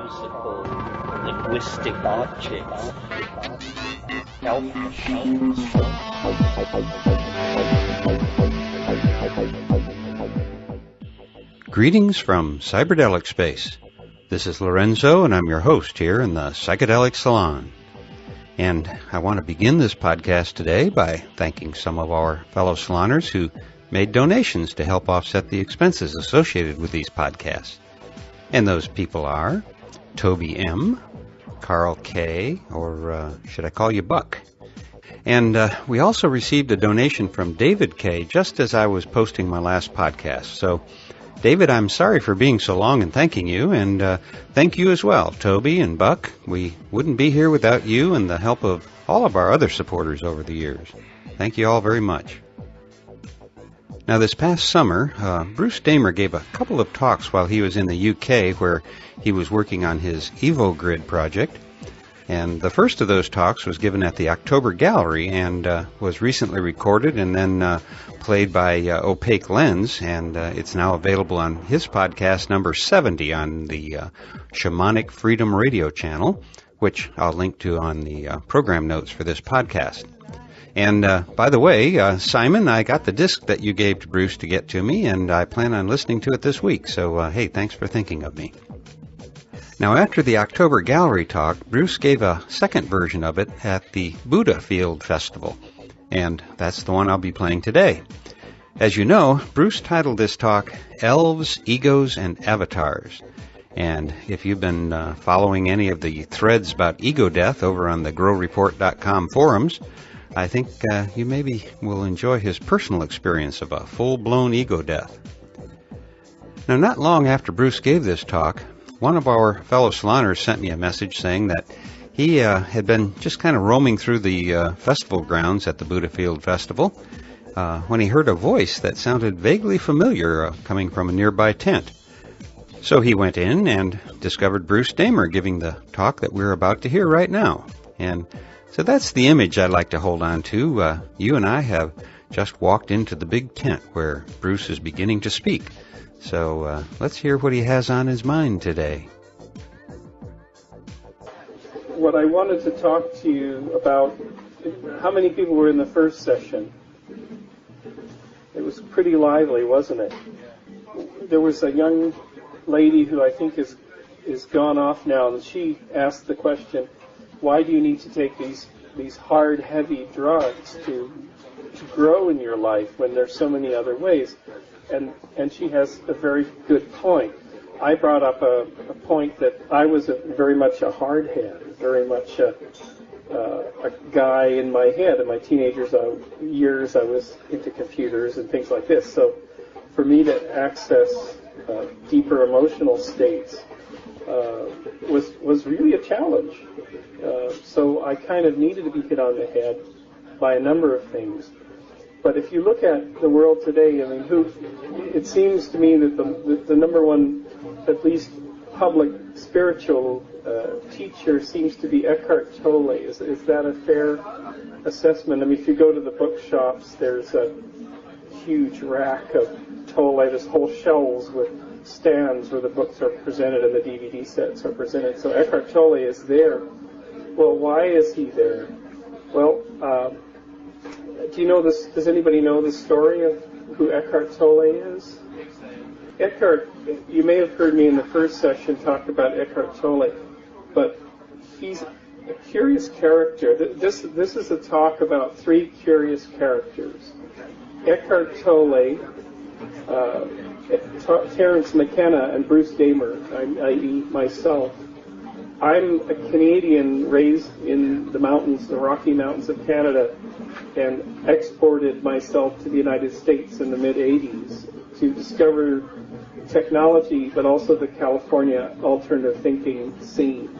musical, linguistic objects, elf machines. Greetings from Cyberdelic Space. This is Lorenzo, and I'm your host here in the Psychedelic Salon. And I want to begin this podcast today by thanking some of our fellow saloners who made donations to help offset the expenses associated with these podcasts. And those people are Toby M., Carl K., or should I call you Buck? And we also received a donation from David K. just as I was posting my last podcast. So, David, I'm sorry for being so long and thanking you, and thank you as well, Toby and Buck. We wouldn't be here without you and the help of all of our other supporters over the years. Thank you all very much. Now, this past summer, Bruce Damer gave a couple of talks while he was in the UK, where he was working on his EvoGrid project. And the first of those talks was given at the October Gallery and was recently recorded and then played by Opaque Lens, and it's now available on his podcast number 70 on the Shamanic Freedom Radio channel, which I'll link to on the program notes for this podcast. And by the way, Simon, I got the disc that you gave to Bruce to get to me, and I plan on listening to it this week. So, hey, thanks for thinking of me. Now, after the October Gallery talk, Bruce gave a second version of it at the Buddha Field Festival, and that's the one I'll be playing today. As you know, Bruce titled this talk, Elves, Egos, and Avatars. And if you've been following any of the threads about ego death over on the growreport.com forums, I think you maybe will enjoy his personal experience of a full-blown ego death. Now, not long after Bruce gave this talk, one of our fellow saloners sent me a message saying that he had been just kind of roaming through the festival grounds at the Buddha Field Festival when he heard a voice that sounded vaguely familiar coming from a nearby tent. So he went in and discovered Bruce Damer giving the talk that we're about to hear right now. And so that's the image I'd like to hold on to. You and I have just walked into the big tent where Bruce is beginning to speak. So let's hear what he has on his mind today. What I wanted to talk to you about, how many people were in the first session? It was pretty lively, wasn't it? There was a young lady who I think is gone off now, and she asked the question, why do you need to take these hard, heavy drugs to grow in your life when there's so many other ways? And she has a very good point. I brought up a point that I was very much a hardhead, very much a guy in my head. In my teenagers years, I was into computers and things like this. So for me to access deeper emotional states was really a challenge. So I kind of needed to be hit on the head by a number of things. But if you look at the world today, I mean, it seems to me that the number one, at least public spiritual teacher seems to be Eckhart Tolle. Is that a fair assessment? I mean, if you go to the bookshops, there's a huge rack of Tolle. There's whole shelves with stands where the books are presented and the DVD sets are presented. So Eckhart Tolle is there. Well, why is he there? Well, do you know this? Does anybody know the story of who Eckhart Tolle is? Eckhart, you may have heard me in the first session talk about Eckhart Tolle, but he's a curious character. This is a talk about three curious characters. Eckhart Tolle, Terence McKenna, and Bruce Damer, i.e. myself. I'm a Canadian raised in the mountains, the Rocky Mountains of Canada, and exported myself to the United States in the mid-'80s to discover technology, but also the California alternative thinking scene.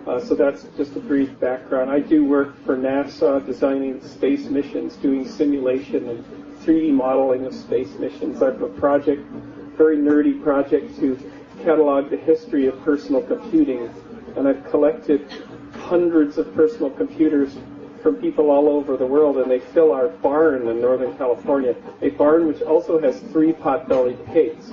So that's just a brief background. I do work for NASA, designing space missions, doing simulation and 3D modeling of space missions. I have a project, very nerdy project, to catalog the history of personal computing, and I've collected hundreds of personal computers from people all over the world, and they fill our barn in Northern California, a barn which also has 3 pot-bellied pigs.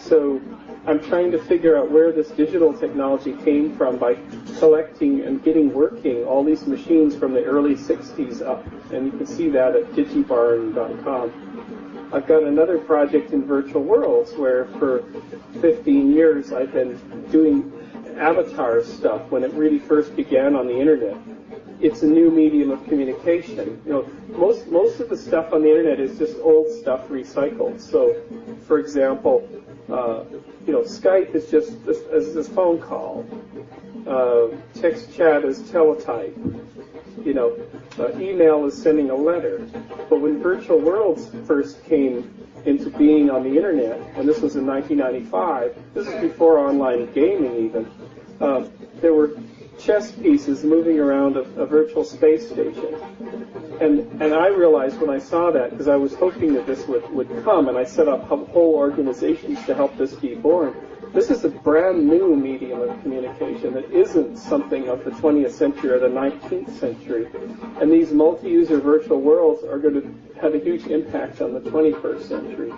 So I'm trying to figure out where this digital technology came from by collecting and getting working all these machines from the early 60s up. And you can see that at digibarn.com. I've got another project in virtual worlds where for 15 years I've been doing avatar stuff when it really first began on the internet. It's a new medium of communication. Most of the stuff on the internet is just old stuff recycled. So, for example, Skype is just this phone call. Text chat is teletype. Email is sending a letter. But when virtual worlds first came into being on the internet, and this was in 1995, this is before online gaming even, there were chess pieces moving around a virtual space station. And I realized when I saw that, because I was hoping that this would come, and I set up whole organizations to help this be born. This is a brand new medium of communication that isn't something of the 20th century or the 19th century. And these multi-user virtual worlds are going to have a huge impact on the 21st century.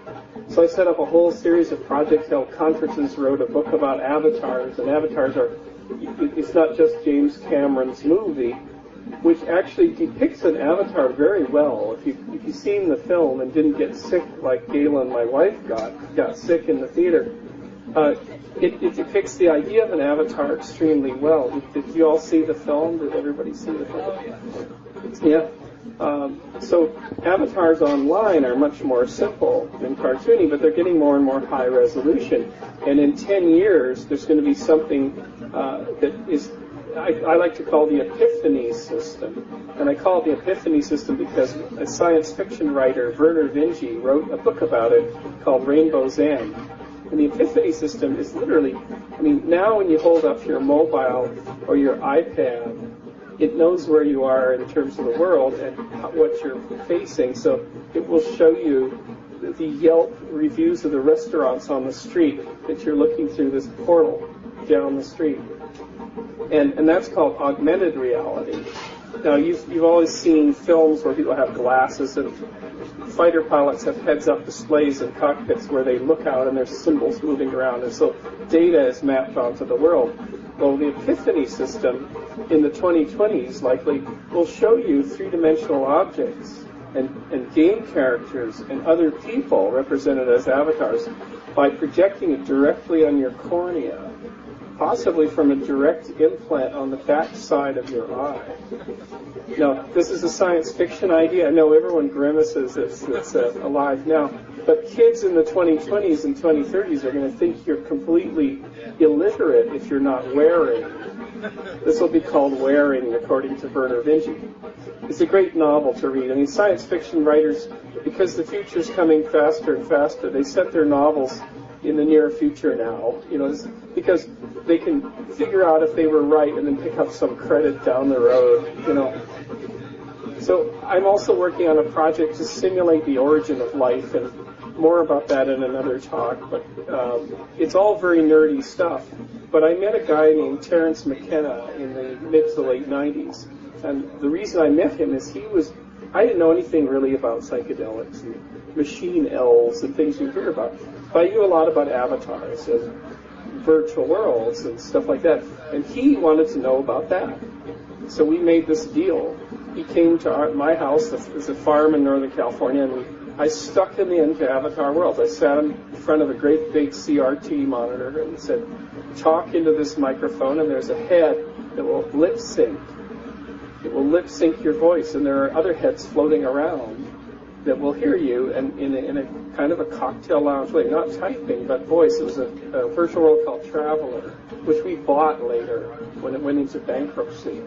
So I set up a whole series of projects, held conferences, wrote a book about avatars, and avatars are, it's not just James Cameron's movie, which actually depicts an avatar very well. If you've seen the film and didn't get sick like Galen, my wife, got sick in the theater, it depicts the idea of an avatar extremely well. Did you all see the film? Did everybody see the film? Yeah. So avatars online are much more simple and cartoony, but they're getting more and more high resolution. And in 10 years, there's going to be something that is, I like to call the epiphany system. And I call it the epiphany system because a science fiction writer, Werner Vinge, wrote a book about it called Rainbow's End. And the epiphany system is literally, now when you hold up your mobile or your iPad, it knows where you are in terms of the world and what you're facing. So it will show you the Yelp reviews of the restaurants on the street that you're looking through this portal down the street. And that's called augmented reality. Now, you've always seen films where people have glasses and fighter pilots have heads-up displays in cockpits where they look out and there's symbols moving around, and so data is mapped onto the world. Well, the epiphany system in the 2020s likely will show you three-dimensional objects and game characters and other people represented as avatars by projecting it directly on your cornea, possibly from a direct implant on the back side of your eye. Now, this is a science fiction idea. I know everyone grimaces it's alive now, but kids in the 2020s and 2030s are going to think you're completely illiterate if you're not wearing. This will be called wearing, according to Werner Vinge. It's a great novel to read. Science fiction writers, because the future's coming faster and faster, they set their novels in the near future now, because they can figure out if they were right and then pick up some credit down the road, So I'm also working on a project to simulate the origin of life, and more about that in another talk, but it's all very nerdy stuff. But I met a guy named Terence McKenna in the mid to late 90s, and the reason I met him is I didn't know anything really about psychedelics and machine elves and things you hear about. But I knew a lot about avatars and virtual worlds and stuff like that. And he wanted to know about that. So we made this deal. He came to my house. There's a farm in Northern California, and I stuck him into Avatar Worlds. I sat him in front of a great big CRT monitor and said, talk into this microphone, and there's a head that will lip sync. It will lip sync your voice, and there are other heads floating around that will hear you, and in a kind of a cocktail lounge way, not typing, but voice. It was a virtual world called Traveler, which we bought later when it went into bankruptcy,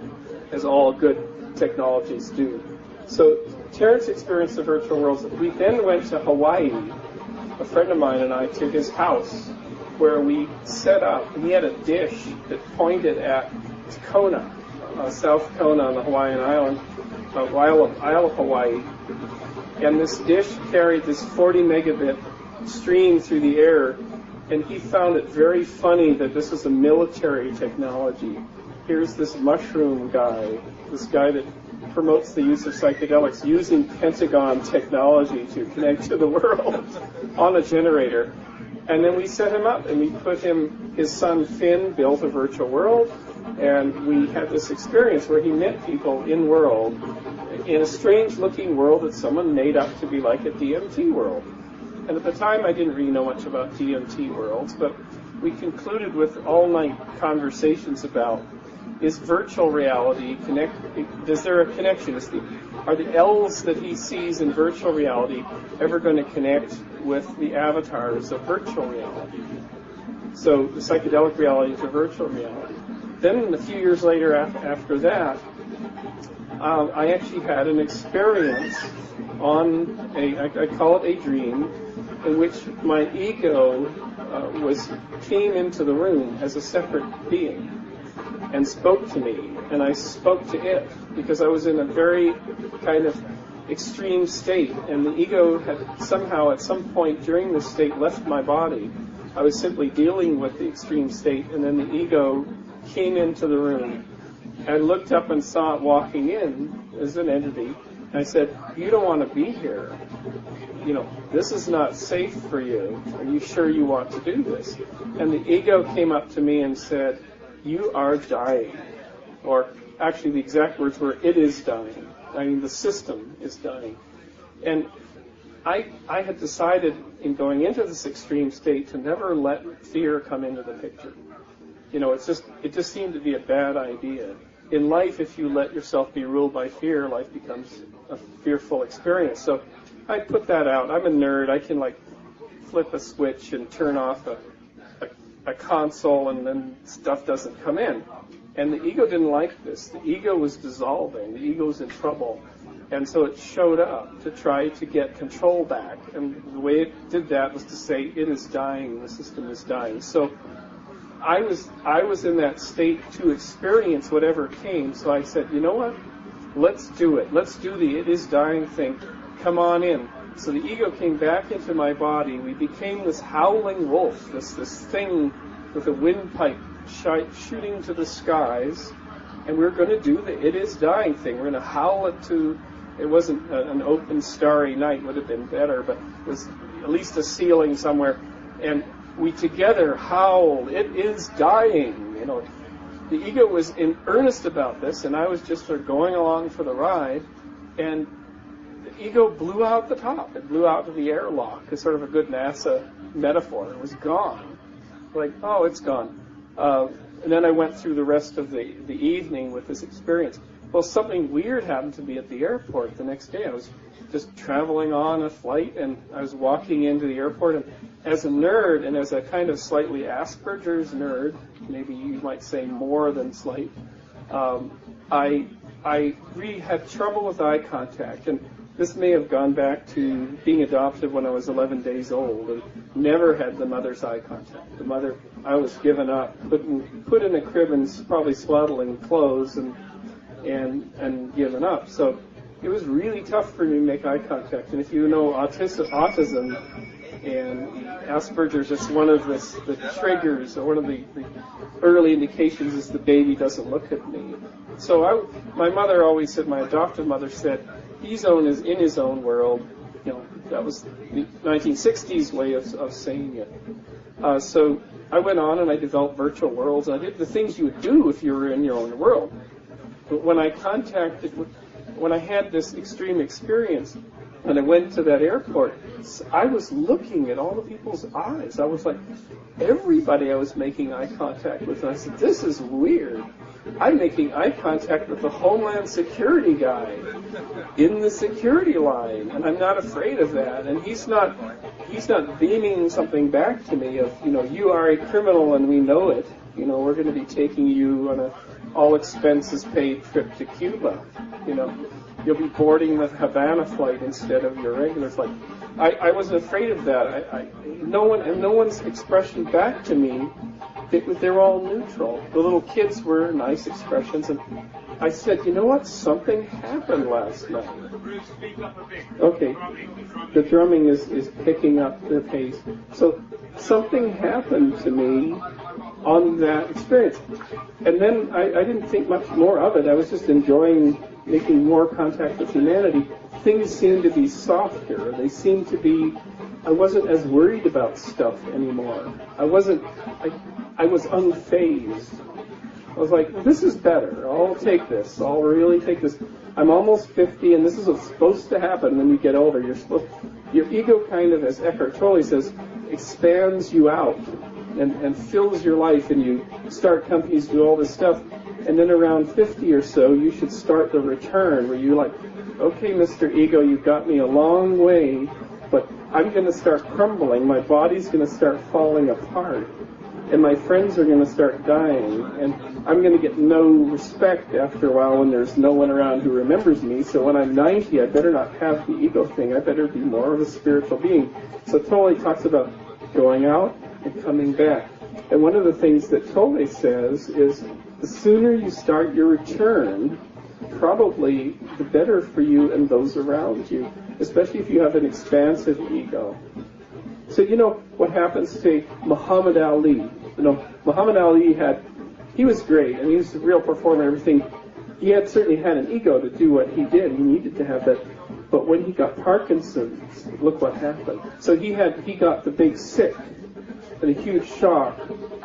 as all good technologies do. So Terence experienced the virtual worlds. We then went to Hawaii, a friend of mine and I, to his house, where we set up, and he had a dish that pointed at Kona, South Kona on the Hawaiian island, Isle of Hawaii. And this dish carried this 40 megabit stream through the air, and he found it very funny that this is a military technology. Here's this mushroom guy, this guy that promotes the use of psychedelics using Pentagon technology to connect to the world on a generator. And then we set him up, and we put his son Finn built a virtual world, and we had this experience where he met people in world, in a strange-looking world that someone made up to be like a DMT world. And at the time, I didn't really know much about DMT worlds, but we concluded with all-night conversations about, is virtual reality is there a connection? Are the elves that he sees in virtual reality ever going to connect with the avatars of virtual reality? So the psychedelic reality is a virtual reality. Then a few years later after that, I actually had an experience on I call it a dream, in which my ego came into the room as a separate being and spoke to me, and I spoke to it because I was in a very kind of extreme state, and the ego had somehow at some point during this state left my body. I was simply dealing with the extreme state, and then the ego came into the room. I looked up and saw it walking in as an entity, and I said, "You don't want to be here. This is not safe for you. Are you sure you want to do this?" And the ego came up to me and said, "You are dying." Or actually the exact words were, "It is dying." I mean, the system is dying. And I had decided in going into this extreme state to never let fear come into the picture. It just seemed to be a bad idea. In life, if you let yourself be ruled by fear, life becomes a fearful experience. So I put that out. I'm a nerd. I can flip a switch and turn off a console, and then stuff doesn't come in. And the ego didn't like this. The ego was dissolving. The ego was in trouble. And so it showed up to try to get control back. And the way it did that was to say, "It is dying. The system is dying." So I was in that state to experience whatever came. So I said, "You know what? Let's do it. Let's do the 'it is dying' thing. Come on in." So the ego came back into my body. We became this howling wolf, this thing with a windpipe shooting to the skies, and we're going to do the "it is dying" thing. We're going to howl it to. It wasn't an open starry night; would have been better, but it was at least a ceiling somewhere, and we together howled, "It is dying." The ego was in earnest about this, and I was just sort of going along for the ride, and the ego blew out the top. It blew out to the airlock. It's sort of a good NASA metaphor. It was gone. Oh, it's gone. And then I went through the rest of the evening with this experience. Well, something weird happened to me at the airport the next day. I was just traveling on a flight, and I was walking into the airport, and as a nerd, and as a kind of slightly Asperger's nerd, maybe you might say more than slight, I really had trouble with eye contact, and this may have gone back to being adopted when I was 11 days old, and never had the mother's eye contact. The mother, I was given up, put in a crib and probably swaddling clothes, and given up. So it was really tough for me to make eye contact. And if you know autism and Asperger's, it's one of the triggers, or one of the early indications is the baby doesn't look at me. So my mother always said, my adoptive mother said, he's is in his own world. That was the 1960s way of saying it. So I went on and I developed virtual worlds, and I did the things you would do if you were in your own world. But when I had this extreme experience, and I went to that airport, I was looking at all the people's eyes. I was like, everybody I was making eye contact with. And I said, this is weird. I'm making eye contact with the Homeland Security guy in the security line, and I'm not afraid of that. And he's not beaming something back to me of, you are a criminal and we know it. We're going to be taking you on a all expenses paid trip to Cuba. You'll be boarding the Havana flight instead of your regular flight. I wasn't afraid of that. No one's expression back to me, they're all neutral. The little kids were nice expressions, and I said, you know what? Something happened last night. Okay, the drumming is picking up the pace. So something happened to me on that experience. And then I didn't think much more of it. I was just enjoying making more contact with humanity. Things seemed to be softer. They seemed to be I wasn't as worried about stuff anymore. I was unfazed. I was like, this is better. I'll take this. I'll really take this. I'm almost 50, and this is what's supposed to happen when you get older. Your ego kind of, as Eckhart Tolle says, expands you out and fills your life, and you start companies, do all this stuff. And then around 50 or so, you should start the return, where you're like, okay, Mr. Ego, you've got me a long way, but I'm going to start crumbling. My body's going to start falling apart. And my friends are going to start dying, and I'm going to get no respect after a while when there's no one around who remembers me. So when I'm 90, I better not have the ego thing. I better be more of a spiritual being. So Tolle talks about going out and coming back. And one of the things that Tolle says is the sooner you start your return, probably the better for you and those around you, especially if you have an expansive ego. So you know what happens to Muhammad Ali? You know, Muhammad Ali he was great, and he was a real performer and everything. He certainly had an ego to do what he did. He needed to have that. But when he got Parkinson's, look what happened. So he got the big sick and a huge shock,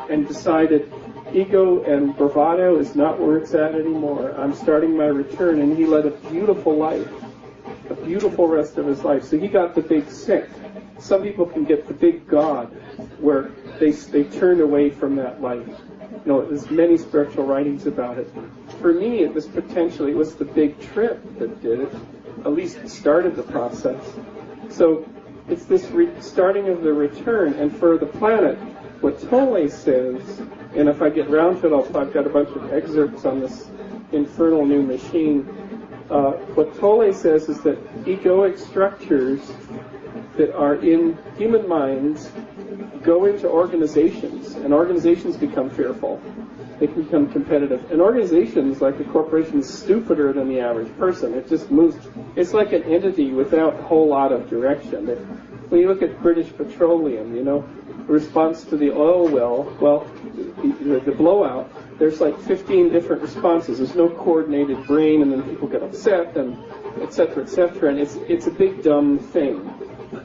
and decided ego and bravado is not where it's at anymore. I'm starting my return, and he led a beautiful life, a beautiful rest of his life. So he got the big sick. Some people can get the big God, where they turn away from that life. You know, there's many spiritual writings about it. For me, it was the big trip that did it, at least it started the process. So it's this starting of the return. And for the planet, what Tolle says, and if I get round to it, I've got a bunch of excerpts on this infernal new machine. What Tolle says is that egoic structures that are in human minds go into organizations, and organizations become fearful. They can become competitive. And organizations, like a corporation, is stupider than the average person. It just moves. It's like an entity without a whole lot of direction. When you look at British Petroleum, you know, response to the oil well, the blowout, there's like 15 different responses. There's no coordinated brain, and then people get upset, and et cetera, and it's a big dumb thing.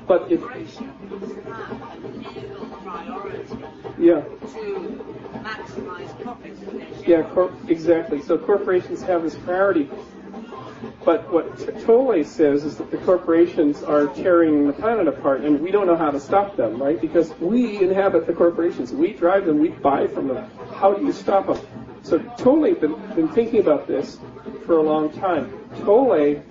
But if yeah, to maximize profits. Yeah, exactly. So corporations have this priority. But what Tolle says is that the corporations are tearing the planet apart, and we don't know how to stop them, right? Because we inhabit the corporations. We drive them. We buy from them. How do you stop them? So Tolle been thinking about this for a long time. Tolle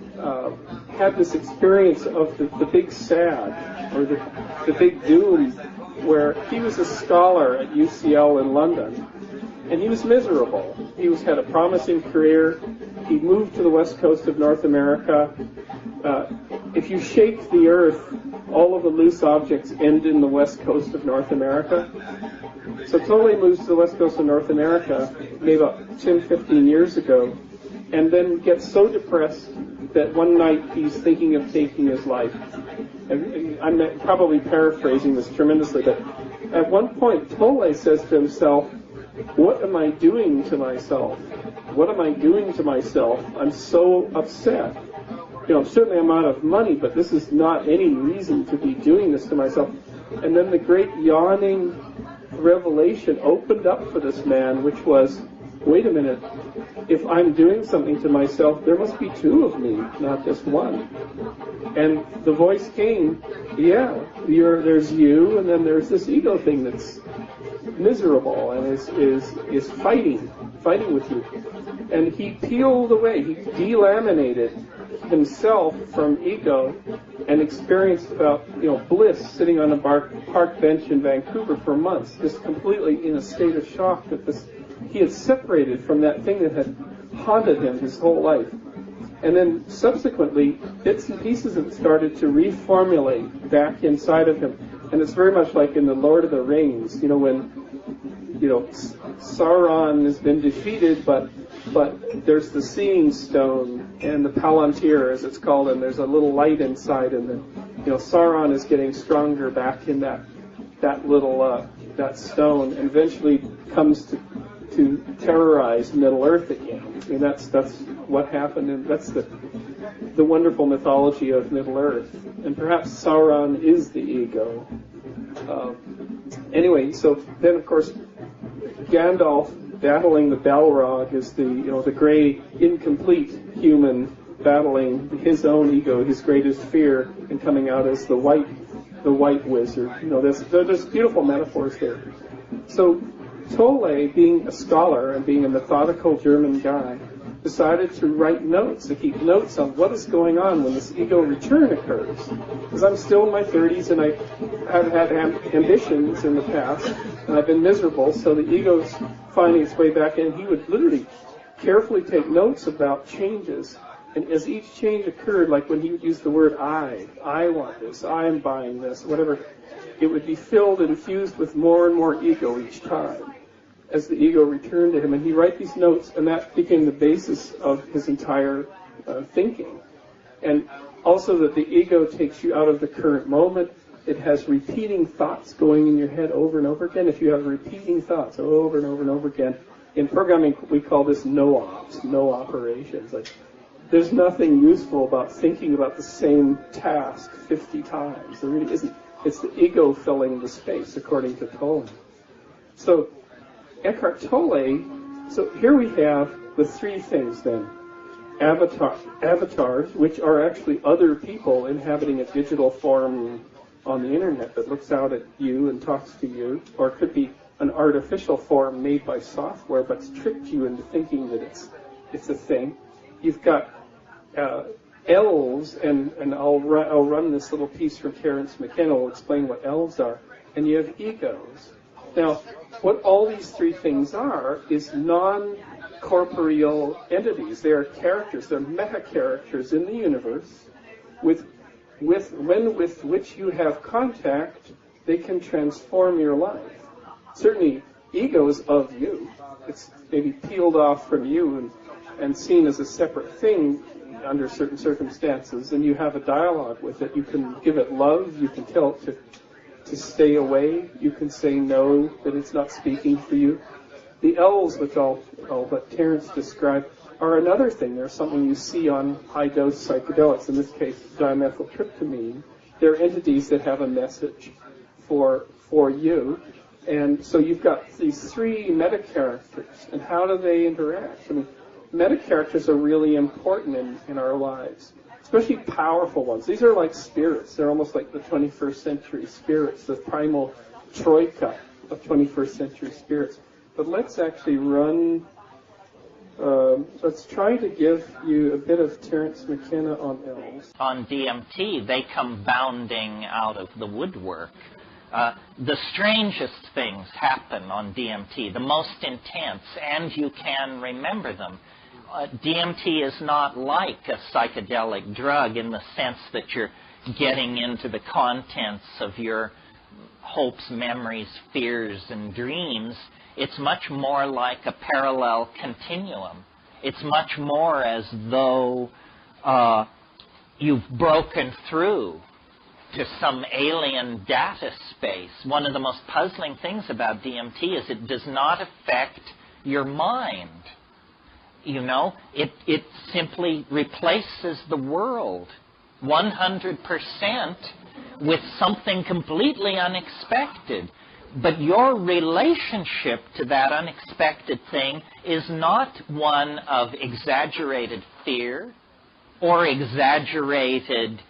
had this experience of the big sad, or the big doom, where he was a scholar at UCL in London, and he was miserable. He had a promising career. He moved to the west coast of North America. If you shake the earth, all of the loose objects end in the west coast of North America. So Tolle moves to the west coast of North America maybe about 10, 15 years ago, and then gets so depressed that one night he's thinking of taking his life. And I'm probably paraphrasing this tremendously, but at one point Tolle says to himself, what am I doing to myself? What am I doing to myself? I'm so upset. You know, certainly I'm out of money, but this is not any reason to be doing this to myself. And then the great yawning revelation opened up for this man, which was, wait a minute, if I'm doing something to myself, there must be two of me, not just one. And the voice came, yeah, there's you, and then there's this ego thing that's miserable and is fighting with you. And he peeled away, he delaminated himself from ego and experienced about, bliss sitting on a park bench in Vancouver for months, just completely in a state of shock that he had separated from that thing that had haunted him his whole life. And then subsequently, bits and pieces of it started to reformulate back inside of him. And it's very much like in The Lord of the Rings, when Sauron has been defeated, but there's the Seeing Stone and the Palantir, as it's called, and there's a little light inside, and then Sauron is getting stronger back in that little that stone, and eventually comes to terrorize Middle Earth again. I mean, that's what happened, and that's the wonderful mythology of Middle Earth. and perhaps Sauron is the ego. Anyway, so then of course Gandalf battling the Balrog is the gray, incomplete human battling his own ego, his greatest fear, and coming out as the white wizard. There's beautiful metaphors there. So Tolle, being a scholar and being a methodical German guy, decided to write notes, to keep notes on what is going on when this ego return occurs. Because I'm still in my 30s and I have had ambitions in the past, and I've been miserable, so the ego's finding its way back in. He would literally carefully take notes about changes. And as each change occurred, like when he would use the word I want this, I'm buying this, whatever, it would be filled and fused with more and more ego each time as the ego returned to him. And he'd write these notes, and that became the basis of his entire thinking. And also that the ego takes you out of the current moment. It has repeating thoughts going in your head over and over again. If you have repeating thoughts over and over and over again, in programming we call this no-ops, no operations. Like, there's nothing useful about thinking about the same task 50 times. There really isn't. It's the ego filling the space, according to Tolle. So Eckhart Tolle, so here we have the three things then. Avatars, which are actually other people inhabiting a digital form on the internet that looks out at you and talks to you, or it could be an artificial form made by software but's tricked you into thinking that it's a thing. You've got elves, and I'll run this little piece from Terence McKenna will explain what elves are, and you have egos. Now, what all these three things are is non-corporeal entities. They are characters, they're meta-characters in the universe with which you have contact. They can transform your life. Certainly, ego is of you. It's maybe peeled off from you and seen as a separate thing under certain circumstances, and you have a dialogue with it. You can give it love, you can tell it to stay away, you can say no, that it's not speaking for you. The elves, which I'll let Terence describe, are another thing. They're something you see on high-dose psychedelics, in this case dimethyltryptamine. They're entities that have a message for you. And so you've got these three meta-characters, and how do they interact? I mean, meta-characters are really important in our lives, especially powerful ones. These are like spirits. They're almost like the 21st century spirits, the primal troika of 21st century spirits. But let's actually let's try to give you a bit of Terence McKenna on elves. On DMT, they come bounding out of the woodwork. The strangest things happen on DMT, the most intense, and you can remember them. DMT is not like a psychedelic drug in the sense that you're getting into the contents of your hopes, memories, fears, and dreams. It's much more like a parallel continuum. It's much more as though you've broken through to some alien data space. One of the most puzzling things about DMT is it does not affect your mind. You know, it simply replaces the world 100% with something completely unexpected. But your relationship to that unexpected thing is not one of exaggerated fear or exaggerated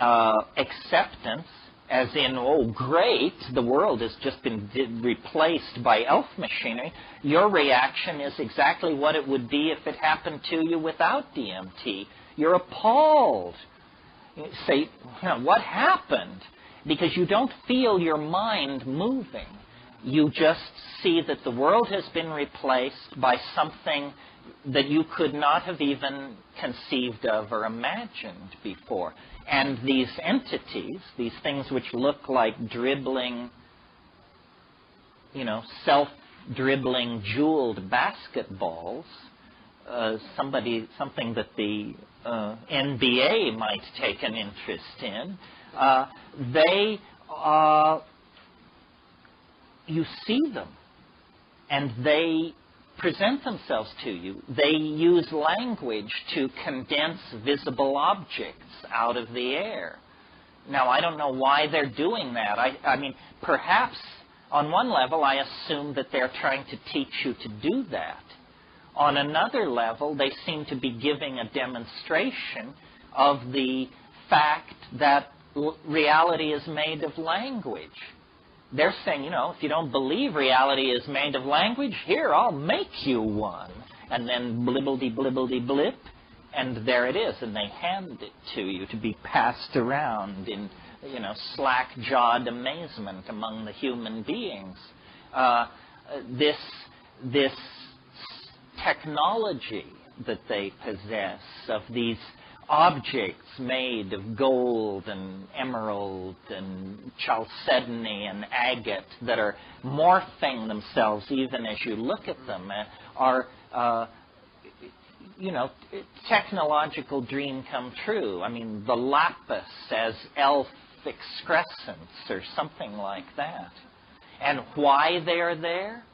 acceptance, as in, oh, great, the world has just been replaced by elf machinery. Your reaction is exactly what it would be if it happened to you without DMT. You're appalled. You say, what happened? Because you don't feel your mind moving. You just see that the world has been replaced by something that you could not have even conceived of or imagined before. And these entities, these things which look like dribbling, self-dribbling jeweled basketballs, something that the NBA might take an interest in, you see them, and they present themselves to you. They use language to condense visible objects out of the air. Now, I don't know why they're doing that. I mean, perhaps on one level, I assume that they're trying to teach you to do that. On another level, they seem to be giving a demonstration of the fact that reality is made of language. They're saying, you know, if you don't believe reality is made of language, here, I'll make you one. And then blibbledy-blibbledy-blip, and there it is, and they hand it to you to be passed around in, you know, slack-jawed amazement among the human beings. This technology that they possess of these objects made of gold and emerald and chalcedony and agate that are morphing themselves even as you look at them are, you know, technological dream come true. I mean, the lapis as elf excrescence or something like that. And why they're there,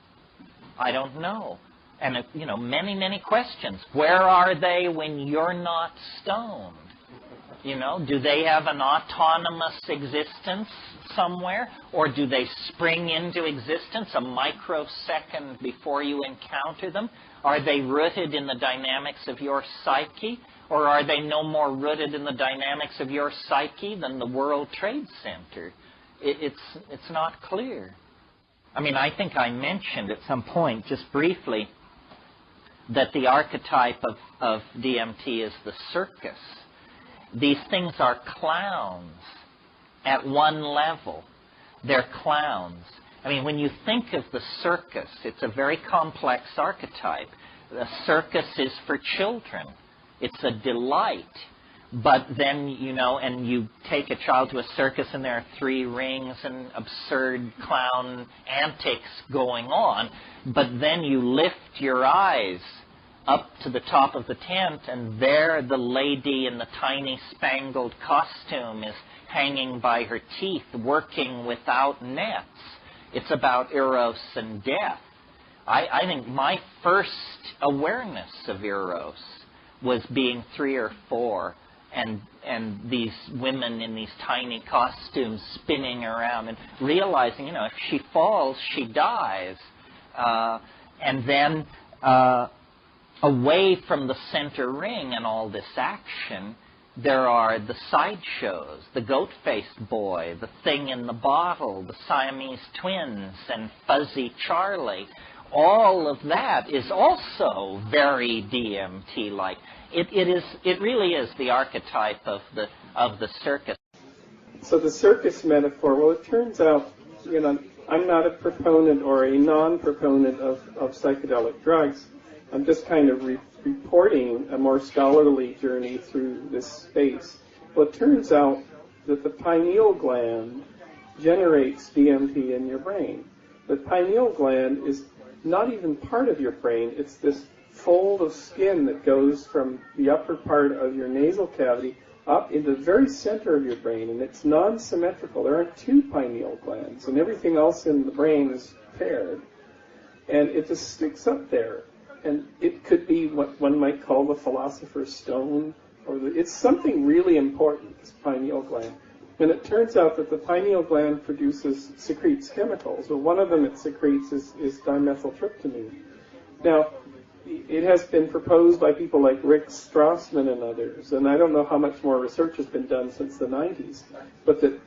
I don't know. And, you know, many, many questions. Where are they when you're not stoned? You know, do they have an autonomous existence somewhere? Or do they spring into existence a microsecond before you encounter them? Are they rooted in the dynamics of your psyche? Or are they no more rooted in the dynamics of your psyche than the World Trade Center? It's not clear. I mean, I think I mentioned at some point, just briefly, that the archetype of DMT is the circus. These things are clowns at one level. They're clowns. I mean, when you think of the circus, it's a very complex archetype. The circus is for children. It's a delight. But then, you know, and you take a child to a circus and there are 3 rings and absurd clown antics going on. But then you lift your eyes up to the top of the tent and there the lady in the tiny spangled costume is hanging by her teeth, working without nets. It's about Eros and death. I think my first awareness of Eros was being 3 or 4. And these women in these tiny costumes spinning around and realizing, you know, if she falls, she dies. And then away from the center ring and all this action, there are the sideshows, the goat-faced boy, the thing in the bottle, the Siamese twins, and Fuzzy Charlie. All of that is also very DMT-like. It really is the archetype of the circus. So the circus metaphor, well, it turns out, you know, I'm not a proponent or a non-proponent of psychedelic drugs. I'm just kind of reporting a more scholarly journey through this space. Well, it turns out that the pineal gland generates DMT in your brain. The pineal gland is not even part of your brain. It's this fold of skin that goes from the upper part of your nasal cavity up into the very center of your brain, and it's non-symmetrical. There aren't 2 pineal glands, and everything else in the brain is paired. And it just sticks up there. And it could be what one might call the philosopher's stone, or it's something really important, this pineal gland. And it turns out that the pineal gland secretes chemicals. Well, one of them it secretes is dimethyltryptamine. Now, it has been proposed by people like Rick Strassman and others, and I don't know how much more research has been done since the 90s, but the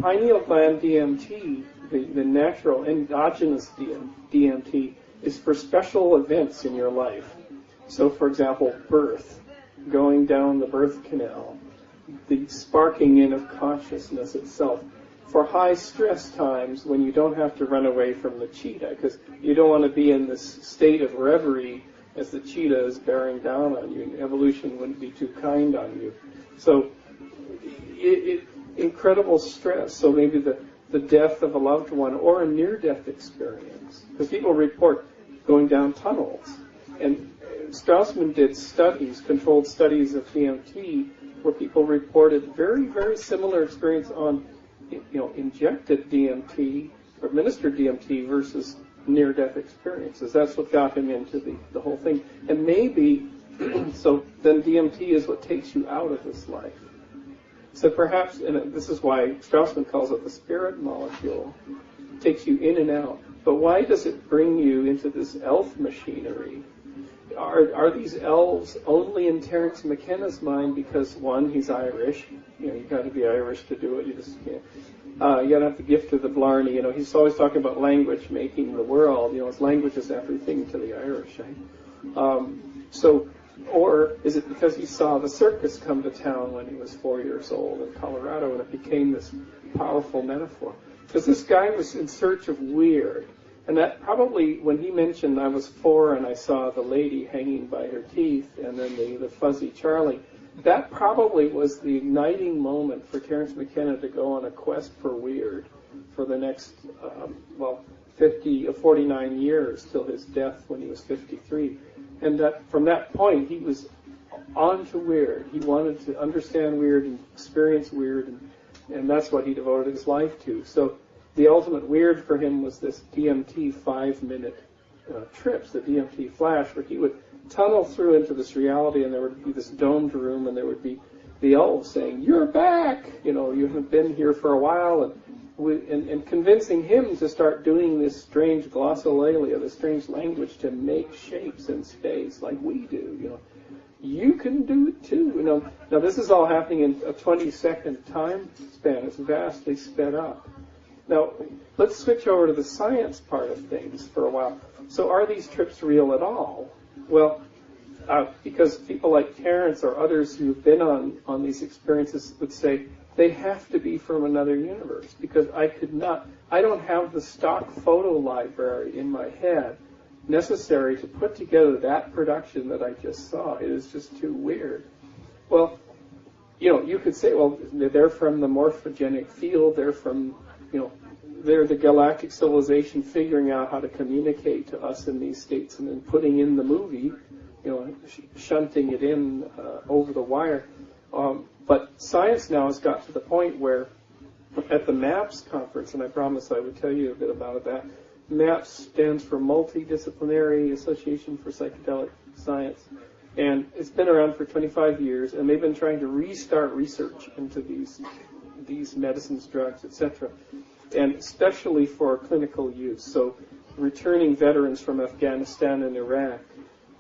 pineal gland DMT, the natural endogenous DMT, is for special events in your life. So, for example, birth, going down the birth canal, the sparking in of consciousness itself. For high stress times when you don't have to run away from the cheetah, because you don't want to be in this state of reverie as the cheetah is bearing down on you. Evolution wouldn't be too kind on you. So, incredible stress. So maybe the death of a loved one or a near-death experience. Because people report going down tunnels. And Strassman did studies, controlled studies of DMT, where people reported very, very similar experience on, injected DMT or administered DMT versus near-death experiences. That's what got him into the whole thing. And maybe, so then DMT is what takes you out of this life. So perhaps, and this is why Straussman calls it the spirit molecule, takes you in and out. But why does it bring you into this elf machinery? Are these elves only in Terence McKenna's mind because, one, he's Irish? You got to be Irish to do it. You just can't. You got to have the gift of the Blarney. He's always talking about language making the world. His language is everything to the Irish. Or is it because he saw the circus come to town when he was 4 years old in Colorado, and it became this powerful metaphor? Because this guy was in search of weird. And that probably, when he mentioned I was 4 and I saw the lady hanging by her teeth and then the fuzzy Charlie, that probably was the igniting moment for Terence McKenna to go on a quest for weird for the next, 49 years till his death when he was 53. And that from that point, he was on to weird. He wanted to understand weird and experience weird, and that's what he devoted his life to. So the ultimate weird for him was this DMT 5-minute trips, the DMT flash, where he would tunnel through into this reality, and there would be this domed room, and there would be the elves saying, "You're back! You haven't been here for a while," and convincing him to start doing this strange glossolalia, this strange language to make shapes in space like we do. You can do it too. Now this is all happening in a 20-second time span. It's vastly sped up. Now, let's switch over to the science part of things for a while. So are these trips real at all? Well, because people like Terence or others who've been on these experiences would say they have to be from another universe, because I don't have the stock photo library in my head necessary to put together that production that I just saw. It is just too weird. Well, you could say, well, they're from the morphogenic field, they're from they're the galactic civilization figuring out how to communicate to us in these states and then putting in the movie, shunting it in over the wire. But science now has got to the point where at the MAPS conference, and I promised I would tell you a bit about that, MAPS stands for Multidisciplinary Association for Psychedelic Science. And it's been around for 25 years, and they've been trying to restart research into these medicines, drugs, etc., and especially for clinical use. So returning veterans from Afghanistan and Iraq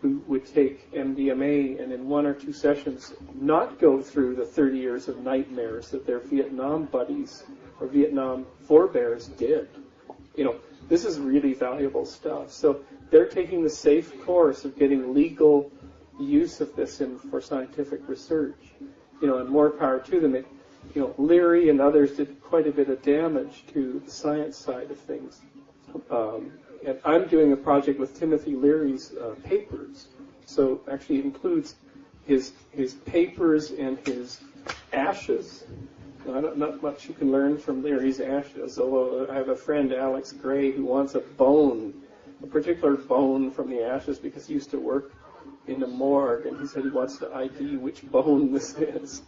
who would take MDMA and in 1 or 2 sessions not go through the 30 years of nightmares that their Vietnam buddies or Vietnam forebears did. This is really valuable stuff. So they're taking the safe course of getting legal use of this for scientific research. And more power to them. Leary and others did quite a bit of damage to the science side of things. And I'm doing a project with Timothy Leary's papers. So actually it includes his papers and his ashes. Not much you can learn from Leary's ashes, although I have a friend, Alex Gray, who wants a particular bone from the ashes because he used to work in the morgue, and he said he wants to ID which bone this is.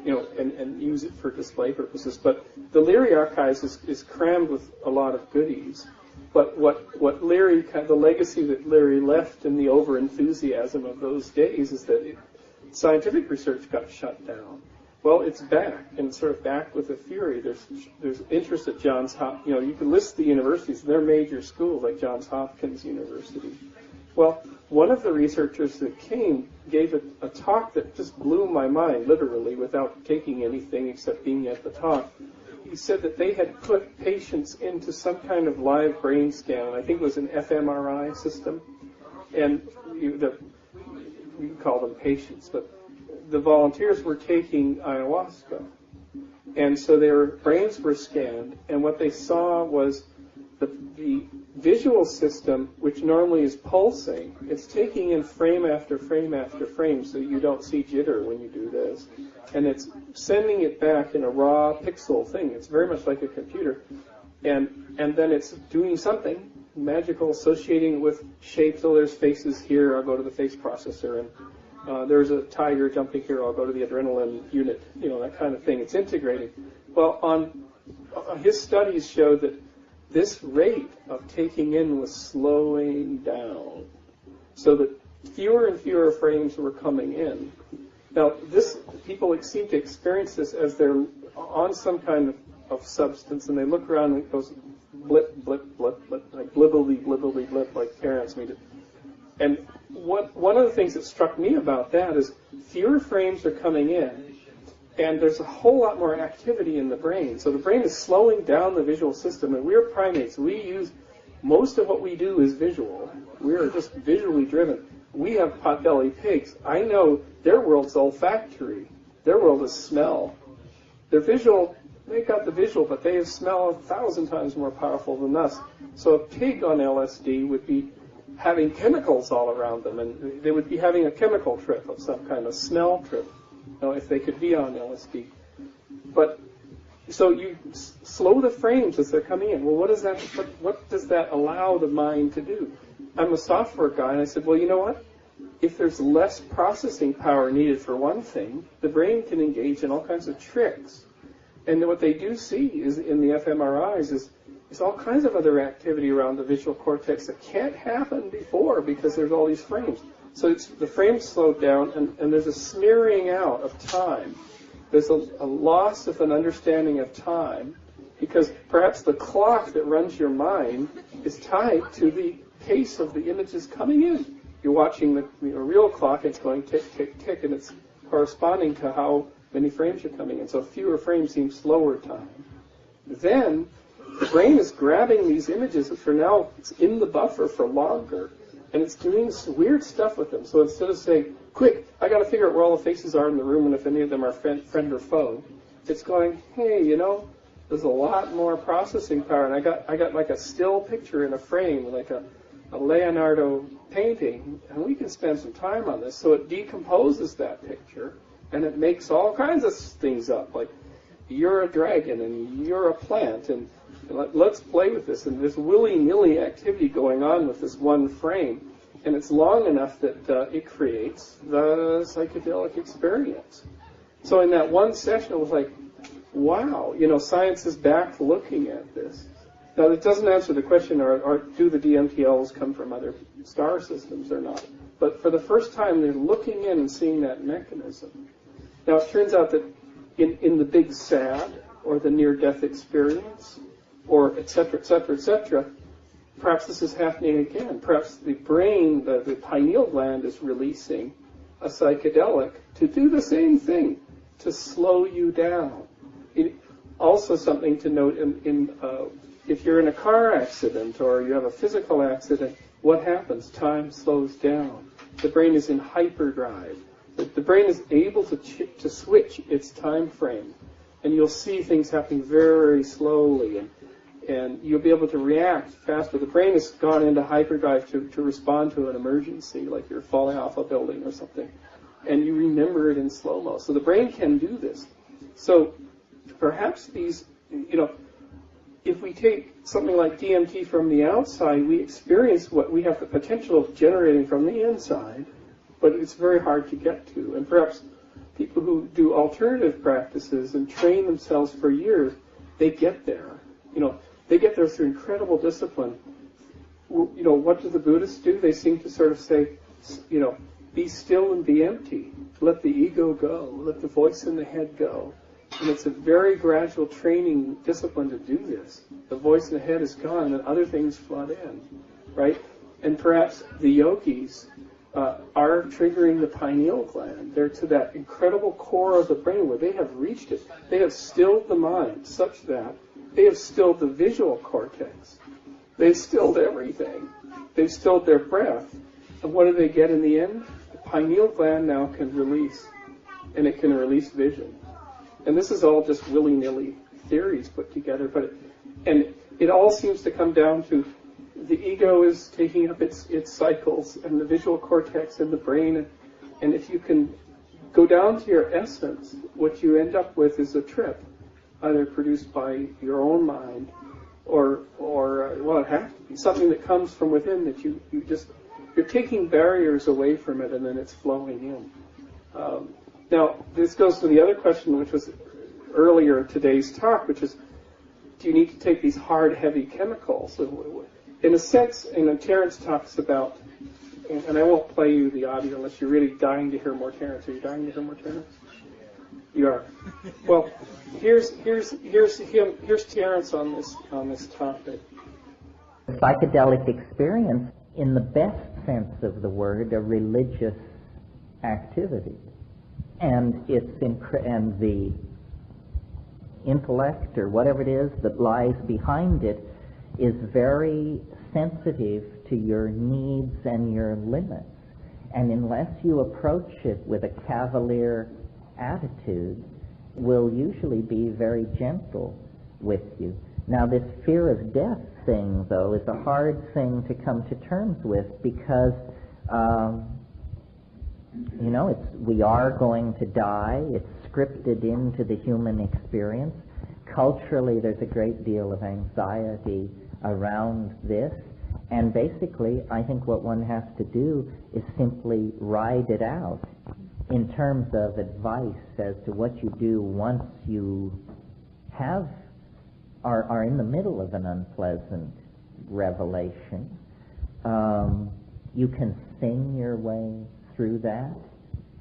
And use it for display purposes. But the Leary Archives is crammed with a lot of goodies. But what Leary, the legacy that Leary left in the over-enthusiasm of those days is that scientific research got shut down. Well, it's back, and sort of back with a fury. There's interest at Johns Hopkins. You can list the universities, they're major schools like Johns Hopkins University. Well, one of the researchers that came gave a talk that just blew my mind, literally, without taking anything except being at the talk. He said that they had put patients into some kind of live brain scan, and I think it was an fMRI system, and we call them patients, but the volunteers were taking ayahuasca, and so their brains were scanned, and what they saw was the visual system, which normally is pulsing, it's taking in frame after frame after frame, so you don't see jitter when you do this. And it's sending it back in a raw pixel thing. It's very much like a computer. And then it's doing something magical, associating it with shapes. So there's faces here, I'll go to the face processor. And there's a tiger jumping here, I'll go to the adrenaline unit. That kind of thing. It's integrating. Well, his studies showed that this rate of taking in was slowing down, so that fewer and fewer frames were coming in. Now, people seem to experience this as they're on some kind of substance, and they look around and it goes blip, blip, blip, blip, like blibbly, blibbly, blip, like parents mean. And one of the things that struck me about that is fewer frames are coming in, and there's a whole lot more activity in the brain. So the brain is slowing down the visual system, and we're primates. Most of what we do is visual. We're just visually driven. We have pot-bellied pigs. I know their world's olfactory. Their world is smell. They're visual. They got the visual, but they have smell 1,000 times more powerful than us. So a pig on LSD would be having chemicals all around them, and they would be having a chemical trip of some kind, a smell trip, if they could be on LSD. But so you slow the frames as they're coming in. Well, what does that allow the mind to do? I'm a software guy, and I said, well, you know what? If there's less processing power needed for one thing, the brain can engage in all kinds of tricks. And what they do see is in the fMRIs is all kinds of other activity around the visual cortex that can't happen before because there's all these frames. So the frames slowed down, and there's a smearing out of time. There's a loss of an understanding of time because perhaps the clock that runs your mind is tied to the pace of the images coming in. You're watching the real clock, it's going tick, tick, tick, and it's corresponding to how many frames are coming in. So fewer frames seem slower time. Then the brain is grabbing these images that for now it's in the buffer for longer, and it's doing some weird stuff with them. So instead of saying, quick, I got to figure out where all the faces are in the room and if any of them are friend or foe, it's going, hey, there's a lot more processing power, and I got like a still picture in a frame, like a Leonardo painting, and we can spend some time on this. So it decomposes that picture, and it makes all kinds of things up, like you're a dragon and you're a plant, and let's play with this. And there's willy-nilly activity going on with this one frame, and it's long enough that it creates the psychedelic experience. So in that one session, it was like, wow, science is back looking at this. Now, it doesn't answer the question, do the DMT-Elves come from other star systems or not? But for the first time, they're looking in and seeing that mechanism. Now, it turns out that in the big SAD, or the near-death experience, or et cetera, et cetera, et cetera, perhaps this is happening again. Perhaps the brain, the pineal gland, is releasing a psychedelic to do the same thing, to slow you down. Also something to note if you're in a car accident or you have a physical accident, what happens? Time slows down. The brain is in hyperdrive. The brain is able to switch its time frame, and you'll see things happening very slowly, and you'll be able to react faster. The brain has gone into hyperdrive to respond to an emergency, like you're falling off a building or something, and you remember it in slow-mo. So the brain can do this. So perhaps these, if we take something like DMT from the outside, we experience what we have the potential of generating from the inside, but it's very hard to get to. And perhaps people who do alternative practices and train themselves for years, they get there. They get there through incredible discipline. What do the Buddhists do? They seem to sort of say, be still and be empty. Let the ego go. Let the voice in the head go. And it's a very gradual training discipline to do this. The voice in the head is gone, and other things flood in, right? And perhaps the yogis are triggering the pineal gland. They're to that incredible core of the brain where they have reached it. They have stilled the mind such that they have stilled the visual cortex. They've stilled everything. They've stilled their breath. And what do they get in the end? The pineal gland now can release, and it can release vision. And this is all just willy-nilly theories put together, but it all seems to come down to the ego is taking up its cycles, and the visual cortex and the brain, and if you can go down to your essence, what you end up with is a trip, either produced by your own mind, or it has to be something that comes from within that you're taking barriers away from it, and then it's flowing in. Now, this goes to the other question, which was earlier in today's talk, which is, do you need to take these hard, heavy chemicals? In a sense, Terence talks about and I won't play you the audio unless you're really dying to hear more Terence. Are you dying to hear more Terence? You are. Well, here's Terence on this topic. The psychedelic experience, in the best sense of the word, a religious activity, and and the intellect or whatever it is that lies behind it is very sensitive to your needs and your limits. And unless you approach it with a cavalier attitude, will usually be very gentle with you. Now, this fear of death thing, though, is a hard thing to come to terms with because, we are going to die. It's scripted into the human experience. Culturally, there's a great deal of anxiety around this. And basically, I think what one has to do is simply ride it out in terms of advice as to what you do once you are in the middle of an unpleasant revelation. You can sing your way through that.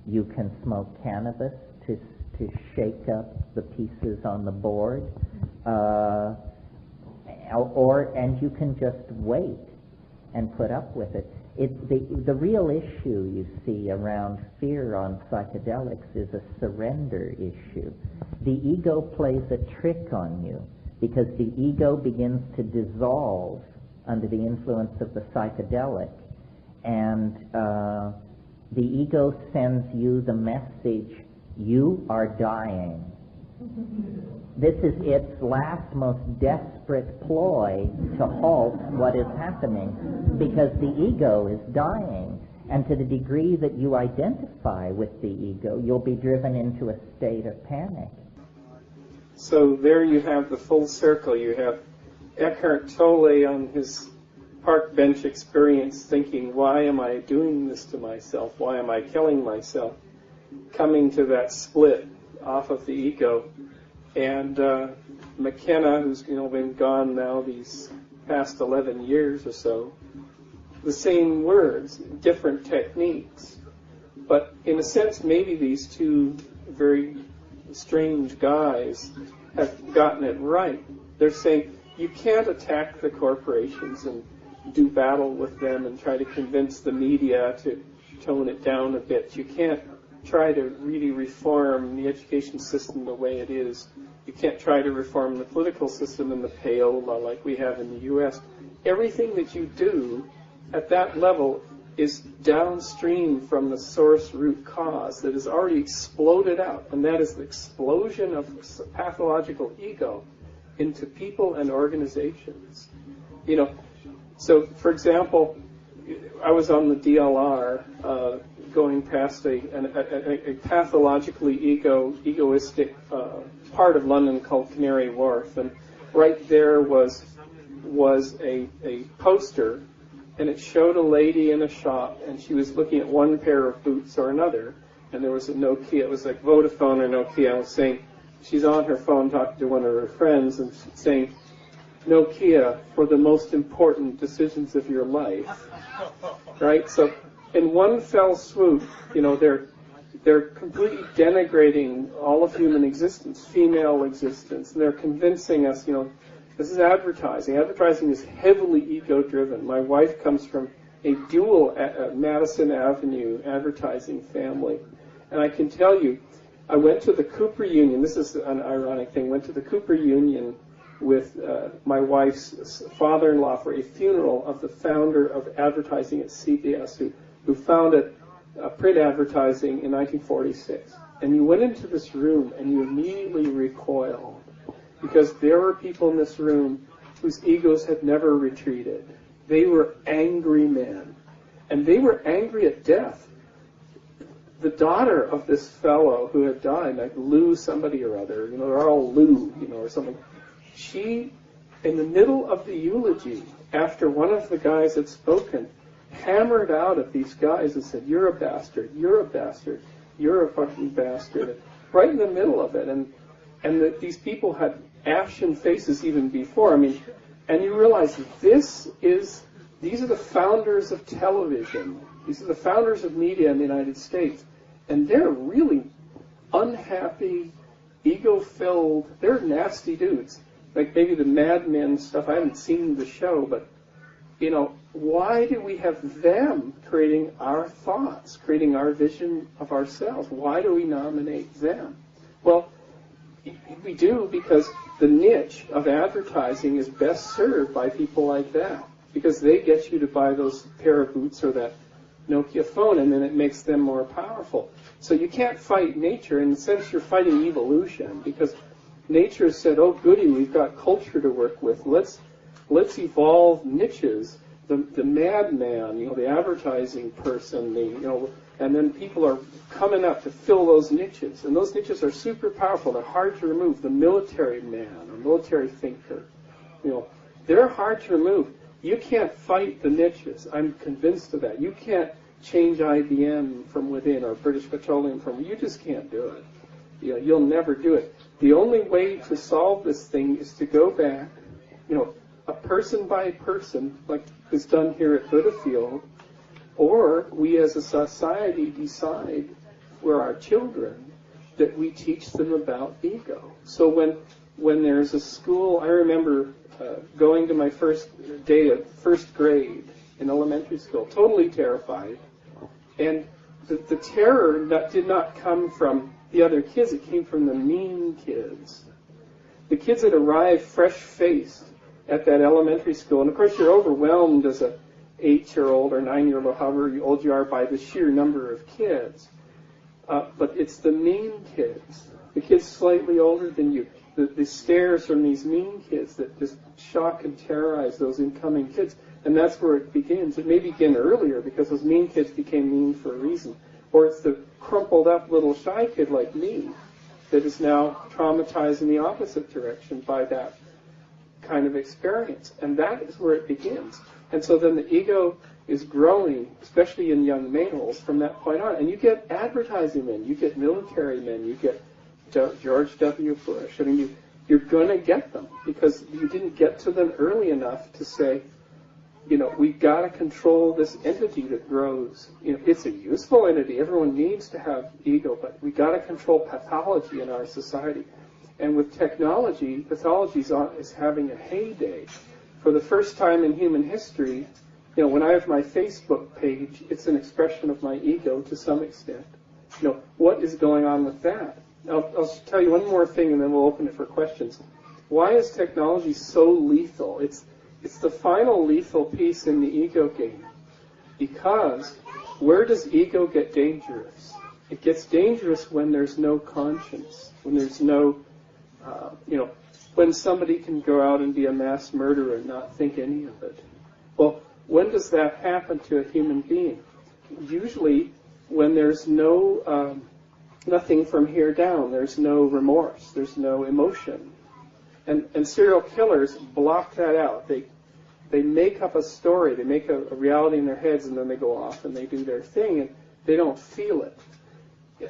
You can smoke cannabis to shake up the pieces on the board. And you can just wait and put up with it. The real issue, you see, around fear on psychedelics is a surrender issue. The ego plays a trick on you because the ego begins to dissolve under the influence of the psychedelic, and the ego sends you the message, you are dying. This is its last, most desperate ploy to halt what is happening, because the ego is dying, and to the degree that you identify with the ego, you'll be driven into a state of panic. So there you have the full circle. You have Eckhart Tolle on his park bench experience thinking, why am I doing this to myself? Why am I killing myself? Coming to that split off of the ego. And McKenna, who's been gone now these past 11 years or so, the same words, different techniques. But in a sense, maybe these two very strange guys have gotten it right. They're saying you can't attack the corporations and do battle with them and try to convince the media to tone it down a bit. You can't try to really reform the education system the way it is. You can't try to reform the political system in the Pale like we have in the U.S. Everything that you do at that level is downstream from the source root cause that has already exploded out, and that is the explosion of pathological ego into people and organizations. So, for example, I was on the DLR going past a pathologically egoistic part of London called Canary Wharf, and right there was a poster, and it showed a lady in a shop, and she was looking at one pair of boots or another, and there was a Nokia. It was like Vodafone or Nokia. I was saying, she's on her phone talking to one of her friends and saying, Nokia for the most important decisions of your life, right? So in one fell swoop, they're completely denigrating all of human existence, female existence, and they're convincing us, this is advertising. Advertising is heavily ego-driven. My wife comes from a dual Madison Avenue advertising family, and I can tell you, I went to the Cooper Union. This is an ironic thing. Went to the Cooper Union with my wife's father-in-law for a funeral of the founder of advertising at CBS, who founded print advertising in 1946. And you went into this room and you immediately recoiled, because there were people in this room whose egos had never retreated. They were angry men, and they were angry at death. The daughter of this fellow who had died, like Lou somebody or other, they're all Lou, or something, she, in the middle of the eulogy, after one of the guys had spoken, hammered out at these guys and said, you're a bastard, you're a fucking bastard, right in the middle of it. And these people had ashen faces even before. And you realize this is These are the founders of television. These are the founders of media in the United States. And they're really unhappy, ego-filled, they're nasty dudes. Like maybe the Mad Men stuff, I haven't seen the show, but, why do we have them creating our thoughts, creating our vision of ourselves? Why do we nominate them? Well, we do because the niche of advertising is best served by people like that, because they get you to buy those pair of boots or that Nokia phone, and then it makes them more powerful. So you can't fight nature. In a sense, you're fighting evolution, because nature has said, oh, goody, we've got culture to work with. Let's evolve niches. The madman, the advertising person, and then people are coming up to fill those niches. And those niches are super powerful. They're hard to remove. The military man or military thinker, they're hard to remove. You can't fight the niches. I'm convinced of that. You can't change IBM from within or British Petroleum from within. You just can't do it. You'll never do it. The only way to solve this thing is to go back, a person by person, like is done here at Buddhafield, or we as a society decide for our children that we teach them about ego. So when there's a school, I remember going to my first day of first grade in elementary school, totally terrified. And the terror did not come from the other kids, it came from the mean kids. The kids that arrived fresh-faced at that elementary school, and of course you're overwhelmed as a 8-year-old or 9-year-old or however old you are by the sheer number of kids. But it's the mean kids, the kids slightly older than you, the stares from these mean kids that just shock and terrorize those incoming kids. And that's where it begins. It may begin earlier because those mean kids became mean for a reason. Or it's the crumpled up little shy kid like me that is now traumatized in the opposite direction by that kind of experience. And that is where it begins. And so then the ego is growing, especially in young males, from that point on. And you get advertising men, you get military men, you get George W. Bush. I mean, you're going to get them because you didn't get to them early enough to say, we've got to control this entity that grows. It's a useful entity. Everyone needs to have ego, but we've got to control pathology in our society. And with technology, pathology is having a heyday. For the first time in human history, when I have my Facebook page, it's an expression of my ego to some extent. What is going on with that? I'll tell you one more thing, and then we'll open it for questions. Why is technology so lethal? It's the final lethal piece in the ego game. Because where does ego get dangerous? It gets dangerous when there's no conscience, when there's no, when somebody can go out and be a mass murderer and not think any of it. Well, when does that happen to a human being? Usually when there's no, nothing from here down. There's no remorse. There's no emotion. And serial killers block that out. They make up a story. They make a reality in their heads, and then they go off and they do their thing, and they don't feel it.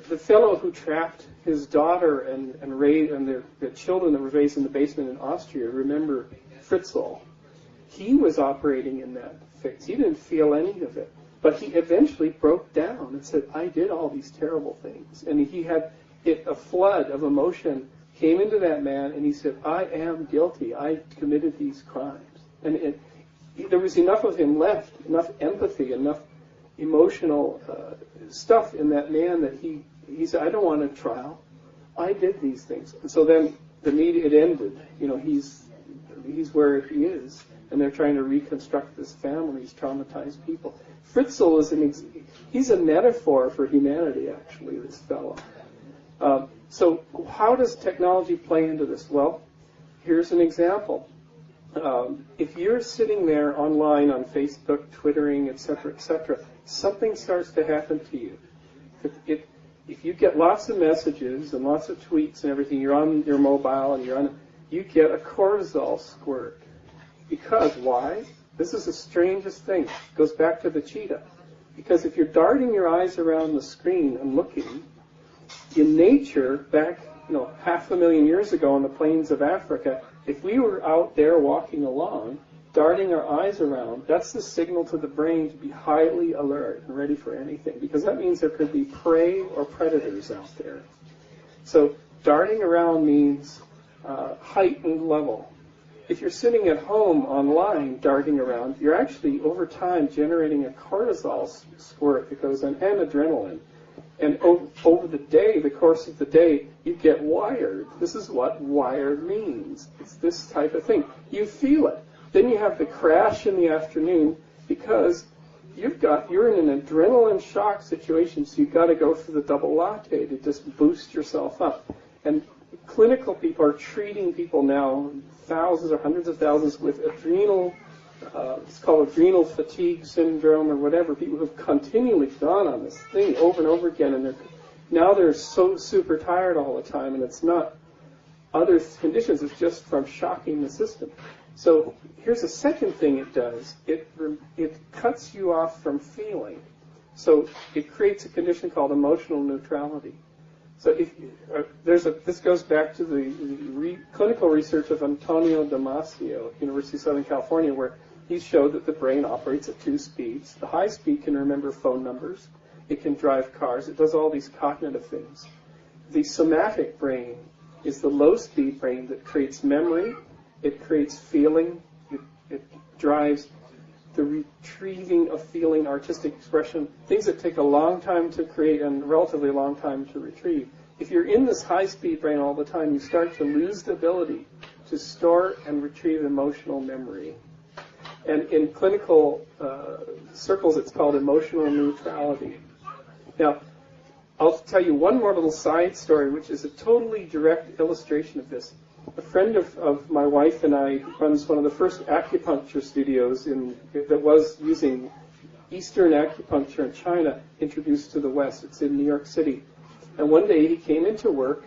The fellow who trapped his daughter and the children that were raised in the basement in Austria, remember Fritzl? He was operating in that fix. He didn't feel any of it. But he eventually broke down and said, I did all these terrible things. And he had a flood of emotion came into that man, and he said, I am guilty. I committed these crimes. And there was enough of him left, enough empathy, enough emotional stuff in that man that he said, I don't want a trial. I did these things. And so then the media, it ended. He's where he is. And they're trying to reconstruct this family, these traumatized people. Fritzl is he's a metaphor for humanity, actually, this fellow. So how does technology play into this? Well, here's an example. If you're sitting there online on Facebook, Twittering, etc., something starts to happen to you. If you get lots of messages and lots of tweets and everything, you're on your mobile and you get a cortisol squirt. Because why? This is the strangest thing. It goes back to the cheetah. Because if you're darting your eyes around the screen and looking, in nature, back 500,000 years ago on the plains of Africa, if we were out there walking along, darting our eyes around, that's the signal to the brain to be highly alert and ready for anything, because that means there could be prey or predators out there. So darting around means heightened level. If you're sitting at home online darting around, you're actually over time generating a cortisol squirt that goes on, and adrenaline. And over the day, the course of the day, you get wired. This is what wired means. It's this type of thing. You feel it. Then you have the crash in the afternoon because you're in an adrenaline shock situation, so you've got to go for the double latte to just boost yourself up. And clinical people are treating people now, thousands or hundreds of thousands, with adrenal, it's called adrenal fatigue syndrome or whatever. People who have continually gone on this thing over and over again, and they're so super tired all the time, and it's not other conditions, it's just from shocking the system. So here's a second thing it does. It cuts you off from feeling. So it creates a condition called emotional neutrality. So this goes back to the clinical research of Antonio Damasio, University of Southern California, where he showed that the brain operates at 2 speeds. The high speed can remember phone numbers. It can drive cars. It does all these cognitive things. The somatic brain is the low-speed brain that creates memory. It creates feeling. It drives the retrieving of feeling, artistic expression, things that take a long time to create and a relatively long time to retrieve. If you're in this high-speed brain all the time, you start to lose the ability to store and retrieve emotional memory. And in clinical circles, it's called emotional neutrality. Now, I'll tell you one more little side story, which is a totally direct illustration of this. A friend of my wife and I runs one of the first acupuncture studios that was using Eastern acupuncture in China, introduced to the West. It's in New York City. And one day he came into work,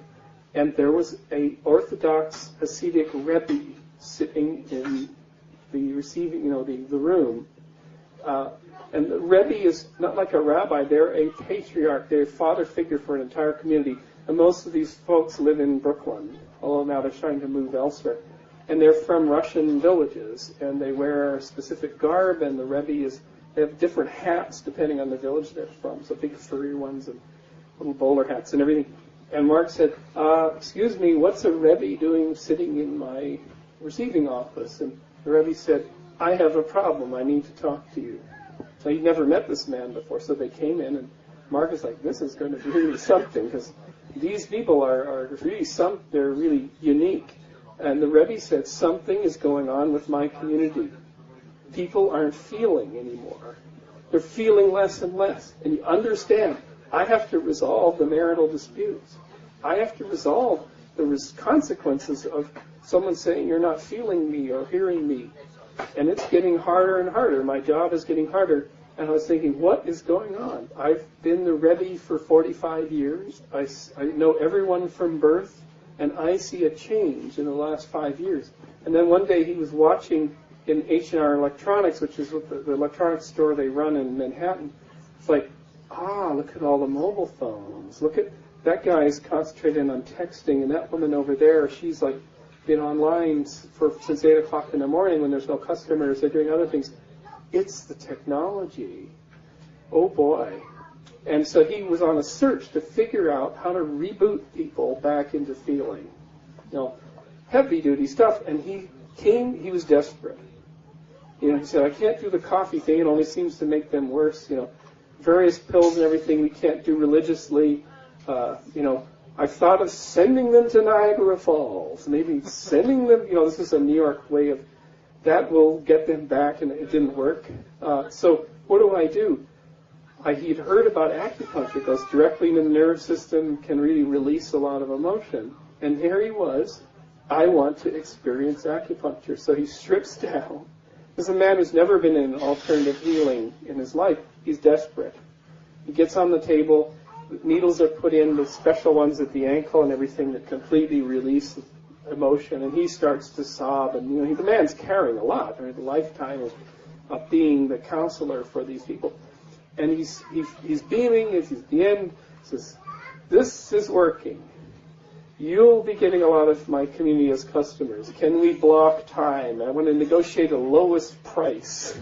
and there was a Orthodox Hasidic Rebbe sitting in the receiving, the room. And the Rebbe is not like a rabbi. They're a patriarch. They're a father figure for an entire community. And most of these folks live in Brooklyn, although now they're starting to move elsewhere. And they're from Russian villages, and they wear a specific garb, and the Rebbe they have different hats depending on the village they're from, so big furry ones and little bowler hats and everything. And Mark said, excuse me, what's a Rebbe doing sitting in my receiving office? And the Rebbe said, I have a problem. I need to talk to you. So he'd never met this man before, so they came in, and Mark is like, this is going to be really something, because these people are really they're really unique. And the Rebbe said, something is going on with my community. People aren't feeling anymore. They're feeling less and less. And you understand, I have to resolve the marital disputes. I have to resolve the consequences of someone saying you're not feeling me or hearing me. And it's getting harder and harder. My job is getting harder. And I was thinking, what is going on? I've been the Rebbe for 45 years. I know everyone from birth, and I see a change in the last 5 years. And then one day he was watching in H&R Electronics, which is the electronics store they run in Manhattan. It's like, look at all the mobile phones. Look at that guy's concentrating on texting, and that woman over there, she's like been online since 8 o'clock in the morning when there's no customers. They're doing other things. It's the technology. Oh boy. And so he was on a search to figure out how to reboot people back into feeling. Heavy duty stuff. And he was desperate. He said, I can't do the coffee thing. It only seems to make them worse. Various pills and everything we can't do religiously. I've thought of sending them to Niagara Falls. Maybe sending them, this is a New York way of, that will get them back, and it didn't work. So what do? He'd heard about acupuncture. It goes directly into the nerve system, can really release a lot of emotion. And here he was, I want to experience acupuncture. So he strips down. This is a man who's never been in alternative healing in his life. He's desperate. He gets on the table. Needles are put in, the special ones at the ankle and everything that completely release emotion. And he starts to sob. And the man's carrying a lot. The lifetime of being the counselor for these people. And he's beaming. He's at the end. He says, "This is working." you'll be getting a lot of my community as customers. Can we block time? I want to negotiate a lowest price,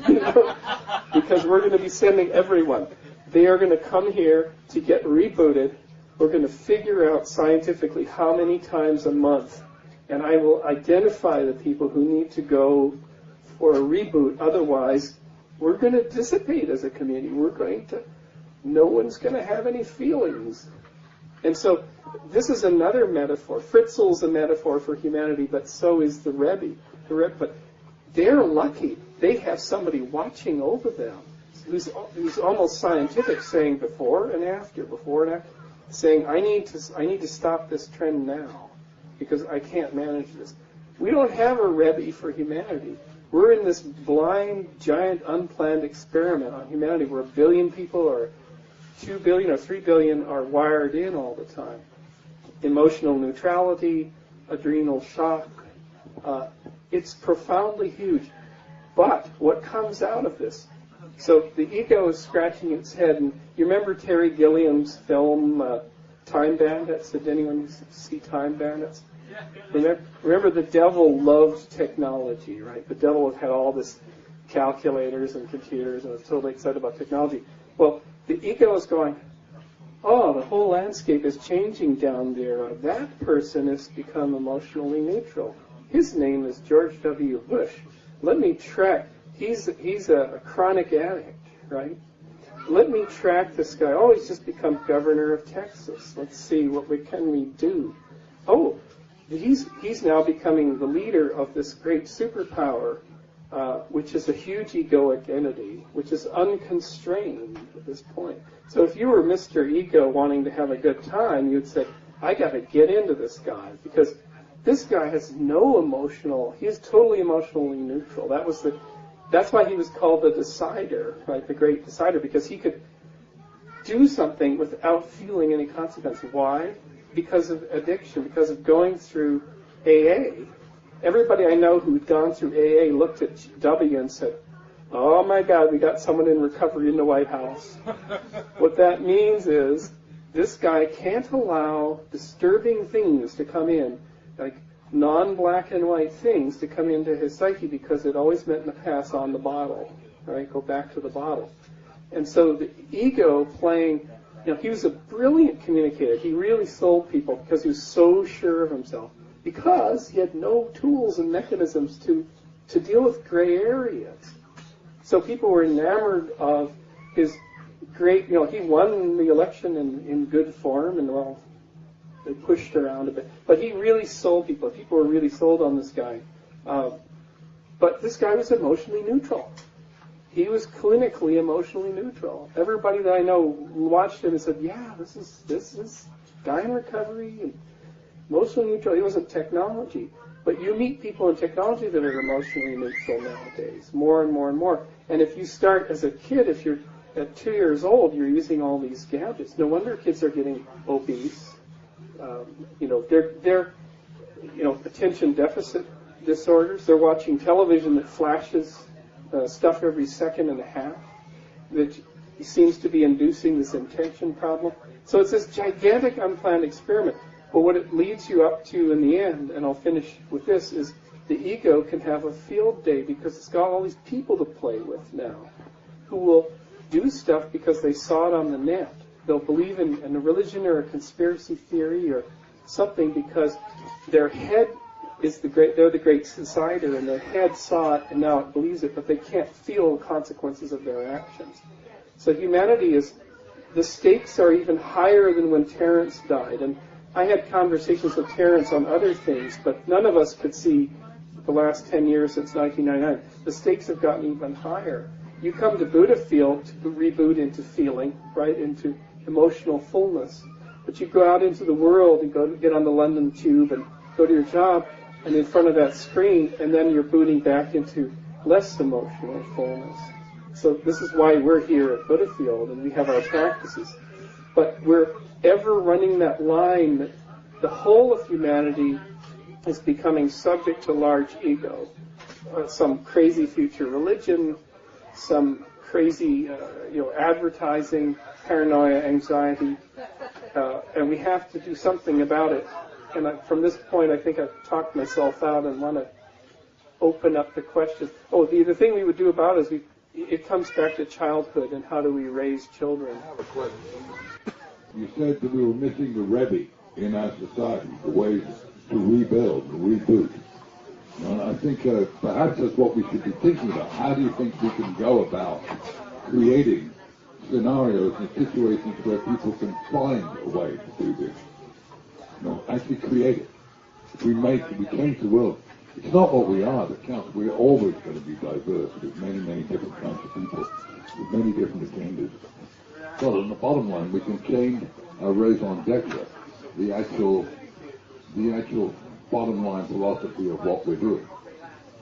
because we're going to be sending everyone. They are going to come here to get rebooted. We're going to figure out scientifically how many times a month, and I will identify the people who need to go for a reboot. Otherwise, we're going to dissipate as a community. No one's going to have any feelings. And so this is another metaphor. Fritzel's a metaphor for humanity, but so is the Rebbe. But they're lucky. They have somebody watching over them who's almost scientific, saying before and after, saying, I need to stop this trend now because I can't manage this. We don't have a Rebbe for humanity. We're in this blind, giant, unplanned experiment on humanity where 1 billion people or 2 billion or 3 billion are wired in all the time. Emotional neutrality, adrenal shock. It's profoundly huge. But what comes out of this? So the ego is scratching its head. And you remember Terry Gilliam's film Time Bandits? Did anyone see Time Bandits? Remember the devil loved technology, right? The devil had all this calculators and computers and was totally excited about technology. Well, the ego is going, oh, the whole landscape is changing down there. That person has become emotionally neutral. His name is George W. Bush. Let me track. He's a chronic addict, right? Let me track this guy. Oh, he's just become governor of Texas. Let's see, what can we do? Oh, he's now becoming the leader of this great superpower, which is a huge egoic entity, which is unconstrained at this point. So if you were Mr. Ego wanting to have a good time, you'd say, I got to get into this guy, because this guy has no emotional, he is totally emotionally neutral. That's why he was called the decider, right, the great decider, because he could do something without feeling any consequence. Why? Because of addiction, because of going through AA. Everybody I know who'd gone through AA looked at W and said, oh my God, we got someone in recovery in the White House. What that means is this guy can't allow disturbing things to come in, like non-black and white things to come into his psyche, because it always meant in the past on the bottle, right? Go back to the bottle. And so the ego playing, he was a brilliant communicator. He really sold people because he was so sure of himself, because he had no tools and mechanisms to deal with gray areas. So people were enamored of his great, he won the election in good form, and well, they pushed around a bit. But he really sold people. People were really sold on this guy. But this guy was emotionally neutral. He was clinically emotionally neutral. Everybody that I know watched him and said, yeah, this is guy in recovery and emotionally neutral. He wasn't technology. But you meet people in technology that are emotionally neutral nowadays, more and more and more. And if you start as a kid, if you're at 2 years old, you're using all these gadgets. No wonder kids are getting obese. They're attention deficit disorders. They're watching television that flashes stuff every second and a half, that seems to be inducing this attention problem. So it's this gigantic unplanned experiment. But what it leads you up to in the end, and I'll finish with this, is the ego can have a field day because it's got all these people to play with now who will do stuff because they saw it on the net. They'll believe in a religion or a conspiracy theory or something because their head is they're the great decider, and their head saw it and now it believes it, but they can't feel the consequences of their actions. So humanity the stakes are even higher than when Terence died. And I had conversations with Terence on other things, but none of us could see the last 10 years since 1999. The stakes have gotten even higher. You come to Buddha Field to reboot into feeling, right, into emotional fullness. But you go out into the world and go to get on the London Tube and go to your job, and in front of that screen, and then you're booting back into less emotional fullness. So this is why we're here at Buddha Field, and we have our practices. But we're ever running that line that the whole of humanity is becoming subject to large ego. Some crazy future religion, some crazy advertising, paranoia, anxiety, and we have to do something about it. from this point, I think I've talked myself out and want to open up the question. Oh, the thing we would do about it is it comes back to childhood and how do we raise children. I have a question. You said that we were missing the Rebbe in our society, the ways to rebuild, to reboot. And I think perhaps that's what we should be thinking about. How do you think we can go about creating scenarios and situations where people can find a way to do this? Actually create it. If we change the world. It's not what we are that counts. We're always going to be diverse with many, many different kinds of people, with many different agendas. But on the bottom line, we can change our raison d'etre, the actual bottom line philosophy of what we're doing.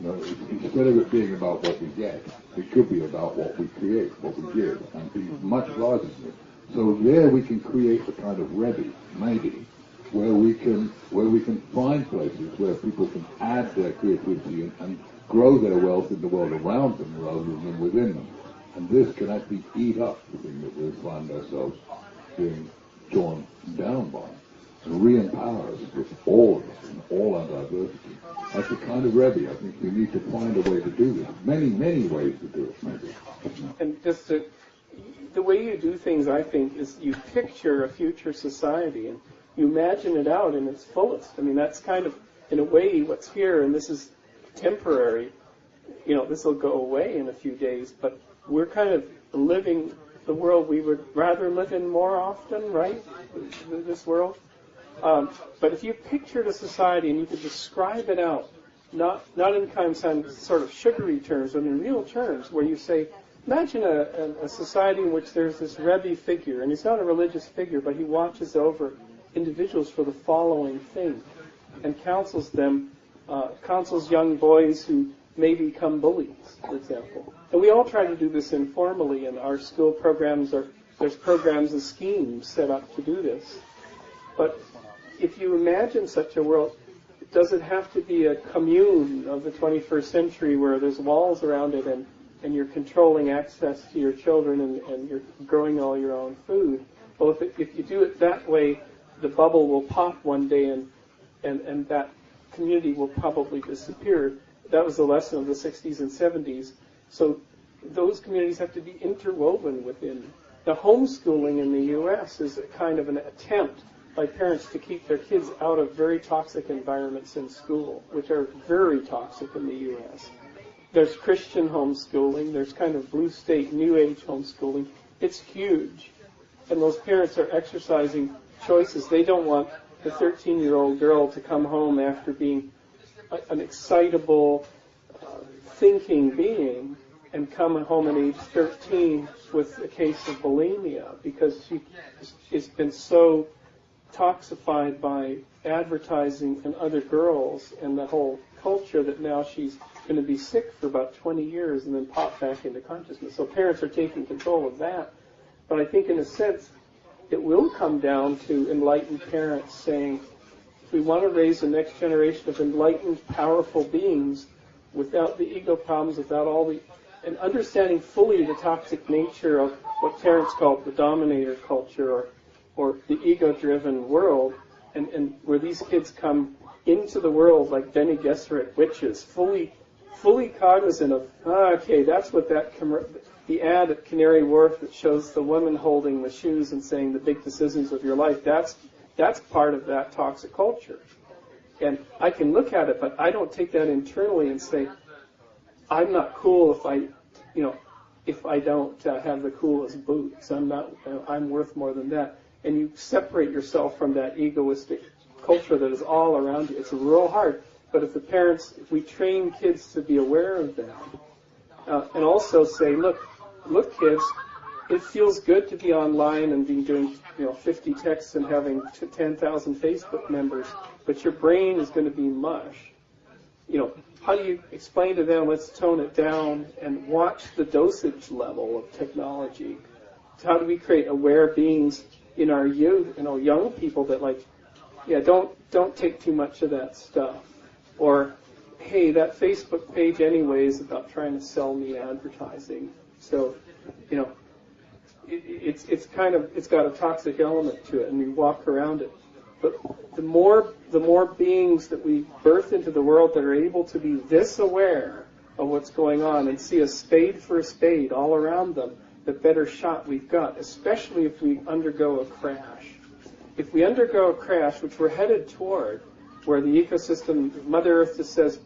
Instead of it being about what we get, it could be about what we create, what we give, and be much larger than it. So there we can create the kind of Rebbe, maybe, where we can find places where people can add their creativity and grow their wealth in the world around them rather than within them. And this can actually eat up the thing that we find ourselves being torn down by and re-empower us with all of us and all our diversity. That's the kind of Rebbe. I think we need to find a way to do this. Many, many ways to do it, maybe. And just the way you do things, I think, is you picture a future society and you imagine it out in its fullest. I mean, that's kind of, in a way, what's here, and this is temporary. This will go away in a few days, but we're kind of living the world we would rather live in more often, right? This world. But if you pictured a society and you could describe it out, not in kind of sort of sugary terms, but in real terms, where you say, imagine a society in which there's this Rebbe figure, and he's not a religious figure, but he watches over individuals for the following thing, and counsels young boys who may become bullies, for example. And we all try to do this informally, and our school programs there's programs and schemes set up to do this. But if you imagine such a world, does it have to be a commune of the 21st century where there's walls around it and you're controlling access to your children and you're growing all your own food? Well, if you do it that way, the bubble will pop one day and that community will probably disappear. That was the lesson of the 60s and 70s. So those communities have to be interwoven within. The homeschooling in the U.S. is a kind of an attempt by parents to keep their kids out of very toxic environments in school, which are very toxic in the U.S. There's Christian homeschooling. There's kind of blue state, new age homeschooling. It's huge. And those parents are exercising choices. They don't want the 13-year-old girl to come home after being an excitable, thinking being and come home at age 13 with a case of bulimia because she's been so toxified by advertising and other girls and the whole culture that now she's going to be sick for about 20 years and then pop back into consciousness. So parents are taking control of that. But I think in a sense, it will come down to enlightened parents saying, if we want to raise the next generation of enlightened, powerful beings without the ego problems, without all the, and understanding fully the toxic nature of what parents call the dominator culture or the ego-driven world, and where these kids come into the world like Bene Gesserit witches, fully cognizant of, okay, that's what the ad at Canary Wharf that shows the woman holding the shoes and saying the big decisions of your life, that's part of that toxic culture. And I can look at it, but I don't take that internally and say, I'm not cool if I don't have the coolest boots. I'm worth more than that. And you separate yourself from that egoistic culture that is all around you. It's real hard. But if we train kids to be aware of that, and also say, look, kids, it feels good to be online and be doing 50 texts and having 10,000 Facebook members, but your brain is going to be mush. How do you explain to them, let's tone it down and watch the dosage level of technology? How do we create aware beings in our youth, young people that don't take too much of that stuff? Or, hey, that Facebook page anyway is about trying to sell me advertising. So, it's got a toxic element to it, and we walk around it. But the more the more beings that we birth into the world that are able to be this aware of what's going on and see a spade for a spade all around them, the better shot we've got, especially if we undergo a crash. If we undergo a crash, which we're headed toward, where the ecosystem, Mother Earth just says,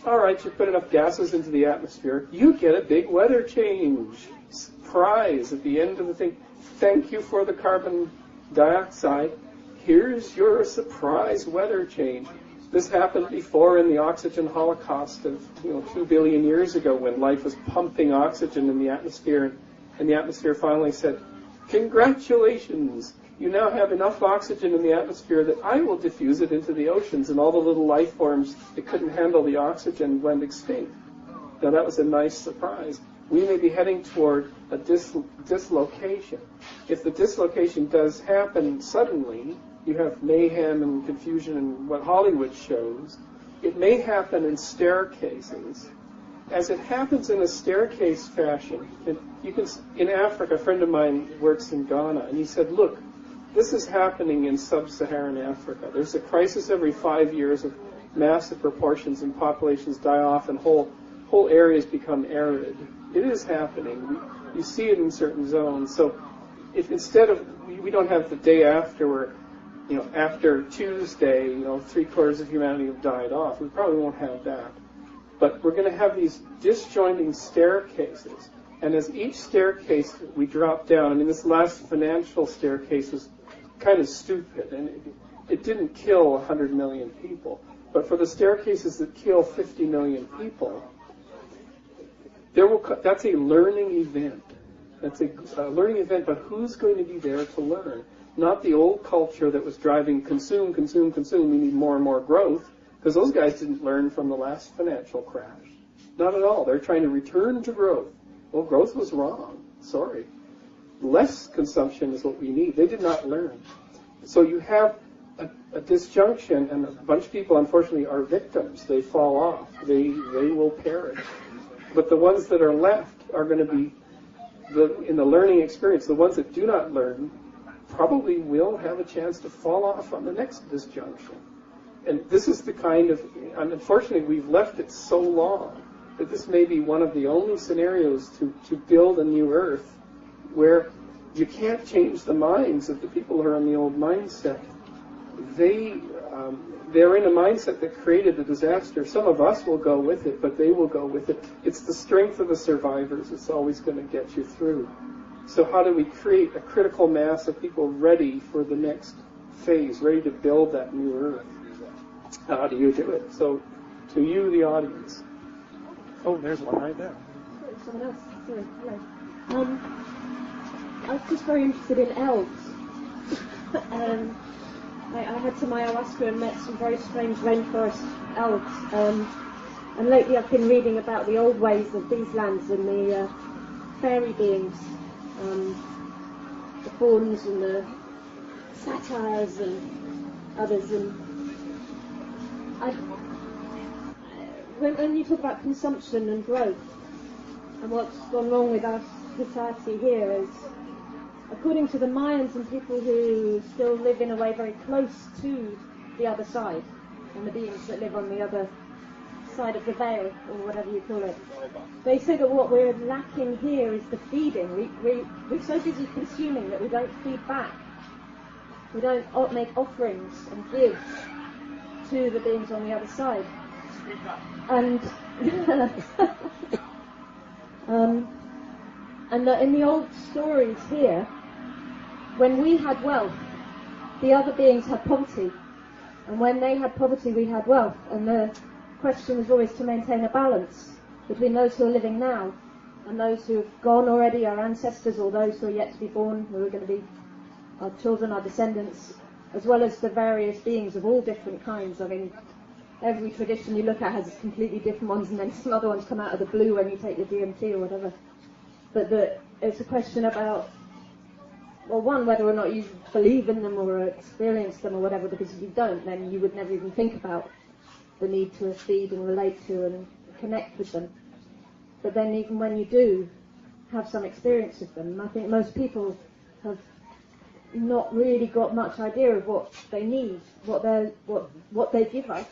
all right, you put enough gases into the atmosphere, you get a big weather change. Surprise at the end of the thing. Thank you for the carbon dioxide. Here's your surprise weather change. This happened before in the oxygen holocaust of 2 billion years ago, when life was pumping oxygen in the atmosphere, and the atmosphere finally said, congratulations, you now have enough oxygen in the atmosphere that I will diffuse it into the oceans, and all the little life forms that couldn't handle the oxygen went extinct. Now that was a nice surprise. We may be heading toward a dislocation. If the dislocation does happen suddenly, you have mayhem and confusion and what Hollywood shows. It may happen in staircases. As it happens in a staircase fashion, and in Africa, a friend of mine works in Ghana, and he said, look, this is happening in sub-Saharan Africa. There's a crisis every 5 years of massive proportions, and populations die off, and whole areas become arid. It is happening. You see it in certain zones. So if instead of, we don't have the day after where, after Tuesday, 3/4 of humanity have died off. We probably won't have that. But we're going to have these disjointing staircases. And as each staircase we drop down, this last financial staircase was kind of stupid, and it didn't kill 100 million people. But for the staircases that kill 50 million people, that's a learning event. That's a learning event, but who's going to be there to learn? Not the old culture that was driving consume, consume, consume, we need more and more growth, because those guys didn't learn from the last financial crash. Not at all. They're trying to return to growth. Well, growth was wrong. Sorry. Less consumption is what we need. They did not learn. So you have a disjunction, and a bunch of people, unfortunately, are victims. They fall off. They will perish. But the ones that are left are going to be, in the learning experience, the ones that do not learn probably will have a chance to fall off on the next disjunction. And this is the kind of, and unfortunately, we've left it so long that this may be one of the only scenarios to build a new Earth where you can't change the minds of the people who are in the old mindset. They're in a mindset that created the disaster. Some of us will go with it, but they will go with it. It's the strength of the survivors that's always going to get you through. So how do we create a critical mass of people ready for the next phase, ready to build that new Earth? How do you do it? So, to you, the audience. Oh, there's one right there. Someone else. Sorry. Hello. I was just very interested in elves. I had some ayahuasca and met some very strange rainforest elves. And lately I've been reading about the old ways of these lands and the fairy beings, the fauns and the satyrs and others. And when you talk about consumption and growth, and what's gone wrong with our society here is, according to the Mayans and people who still live in a way very close to the other side, and the beings that live on the other side of the veil, or whatever you call it, they say that what we're lacking here is the feeding. We're so busy consuming that we don't feed back. We don't make offerings and give to the beings on the other side. And and in the old stories here, when we had wealth, the other beings had poverty. And when they had poverty, we had wealth. And the question was always to maintain a balance between those who are living now and those who have gone already, our ancestors, or those who are yet to be born, who are going to be our children, our descendants, as well as the various beings of all different kinds. I mean, every tradition you look at has completely different ones, and then some other ones come out of the blue when you take your DMT or whatever. But it's a question about, well, one, whether or not you believe in them or experience them or whatever, because if you don't, then you would never even think about the need to feed and relate to and connect with them. But then even when you do have some experience with them, I think most people have not really got much idea of what they need, what they give us,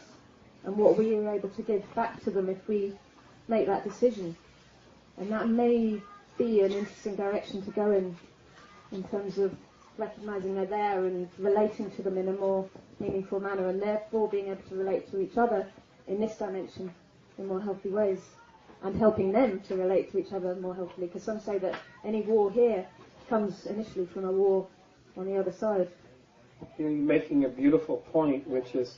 and what we are able to give back to them if we make that decision. And that may be an interesting direction to go in terms of recognising they're there and relating to them in a more meaningful manner, and therefore being able to relate to each other in this dimension in more healthy ways, and helping them to relate to each other more healthily. Because some say that any war here comes initially from a war on the other side. You're making a beautiful point, which is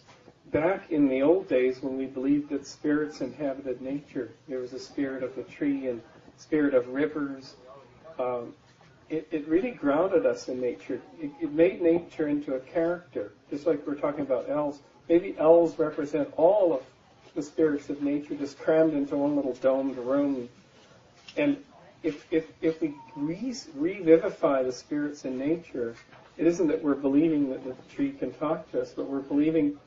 back in the old days when we believed that spirits inhabited nature, there was a spirit of the tree and spirit of rivers. It really grounded us in nature. It made nature into a character, just like we're talking about elves. Maybe elves represent all of the spirits of nature just crammed into one little domed room. And if we revivify the spirits in nature, it isn't that we're believing that the tree can talk to us, but we're believing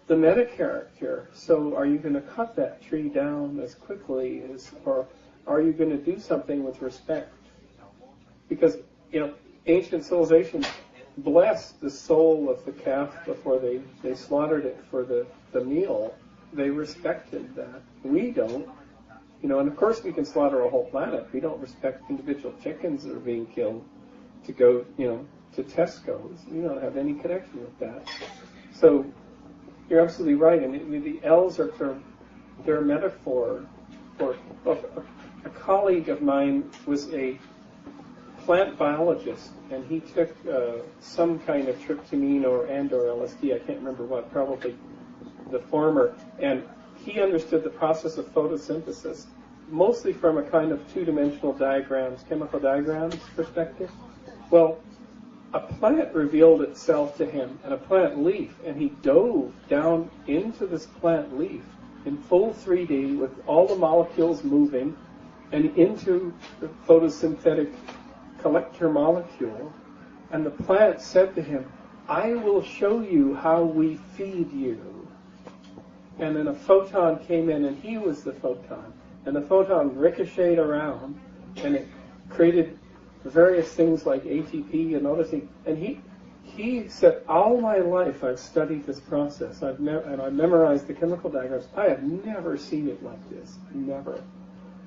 the meta-character. So are you going to cut that tree down as quickly or are you going to do something with respect? Because, ancient civilizations blessed the soul of the calf before they slaughtered it for the meal. They respected that. We don't. And of course we can slaughter a whole planet. We don't respect individual chickens that are being killed to go, to Tesco's. We don't have any connection with that. So you're absolutely right. And the elves are they're a metaphor for a colleague of mine was a plant biologist, and he took some kind of tryptamine or LSD, I can't remember what, probably the former, and he understood the process of photosynthesis, mostly from a kind of two-dimensional chemical diagrams perspective. Well, a plant revealed itself to him, and a plant leaf, and he dove down into this plant leaf in full 3D with all the molecules moving, and into the photosynthetic collector molecule, and the plant said to him, "I will show you how we feed you." And then a photon came in, and he was the photon, and the photon ricocheted around, and it created various things like ATP and other things. And he said, "All my life I've studied this process. I've memorized the chemical diagrams. I have never seen it like this. Never."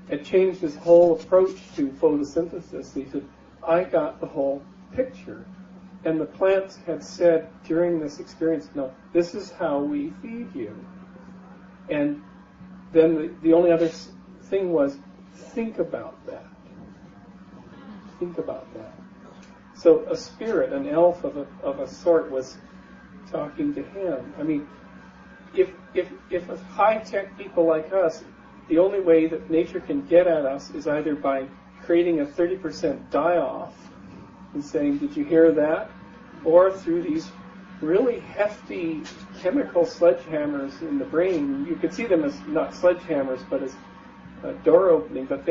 It changed his whole approach to photosynthesis. He said, "I got the whole picture." And the plants had said during this experience, "No, this is how we feed you." And then the only other thing was, think about that. Think about that. So a spirit, an elf of a sort, was talking to him. I mean, if high-tech people like us, the only way that nature can get at us is either by creating a 30% die-off and saying, "Did you hear that?" or through these really hefty chemical sledgehammers in the brain. You could see them as not sledgehammers, but as a door opening. But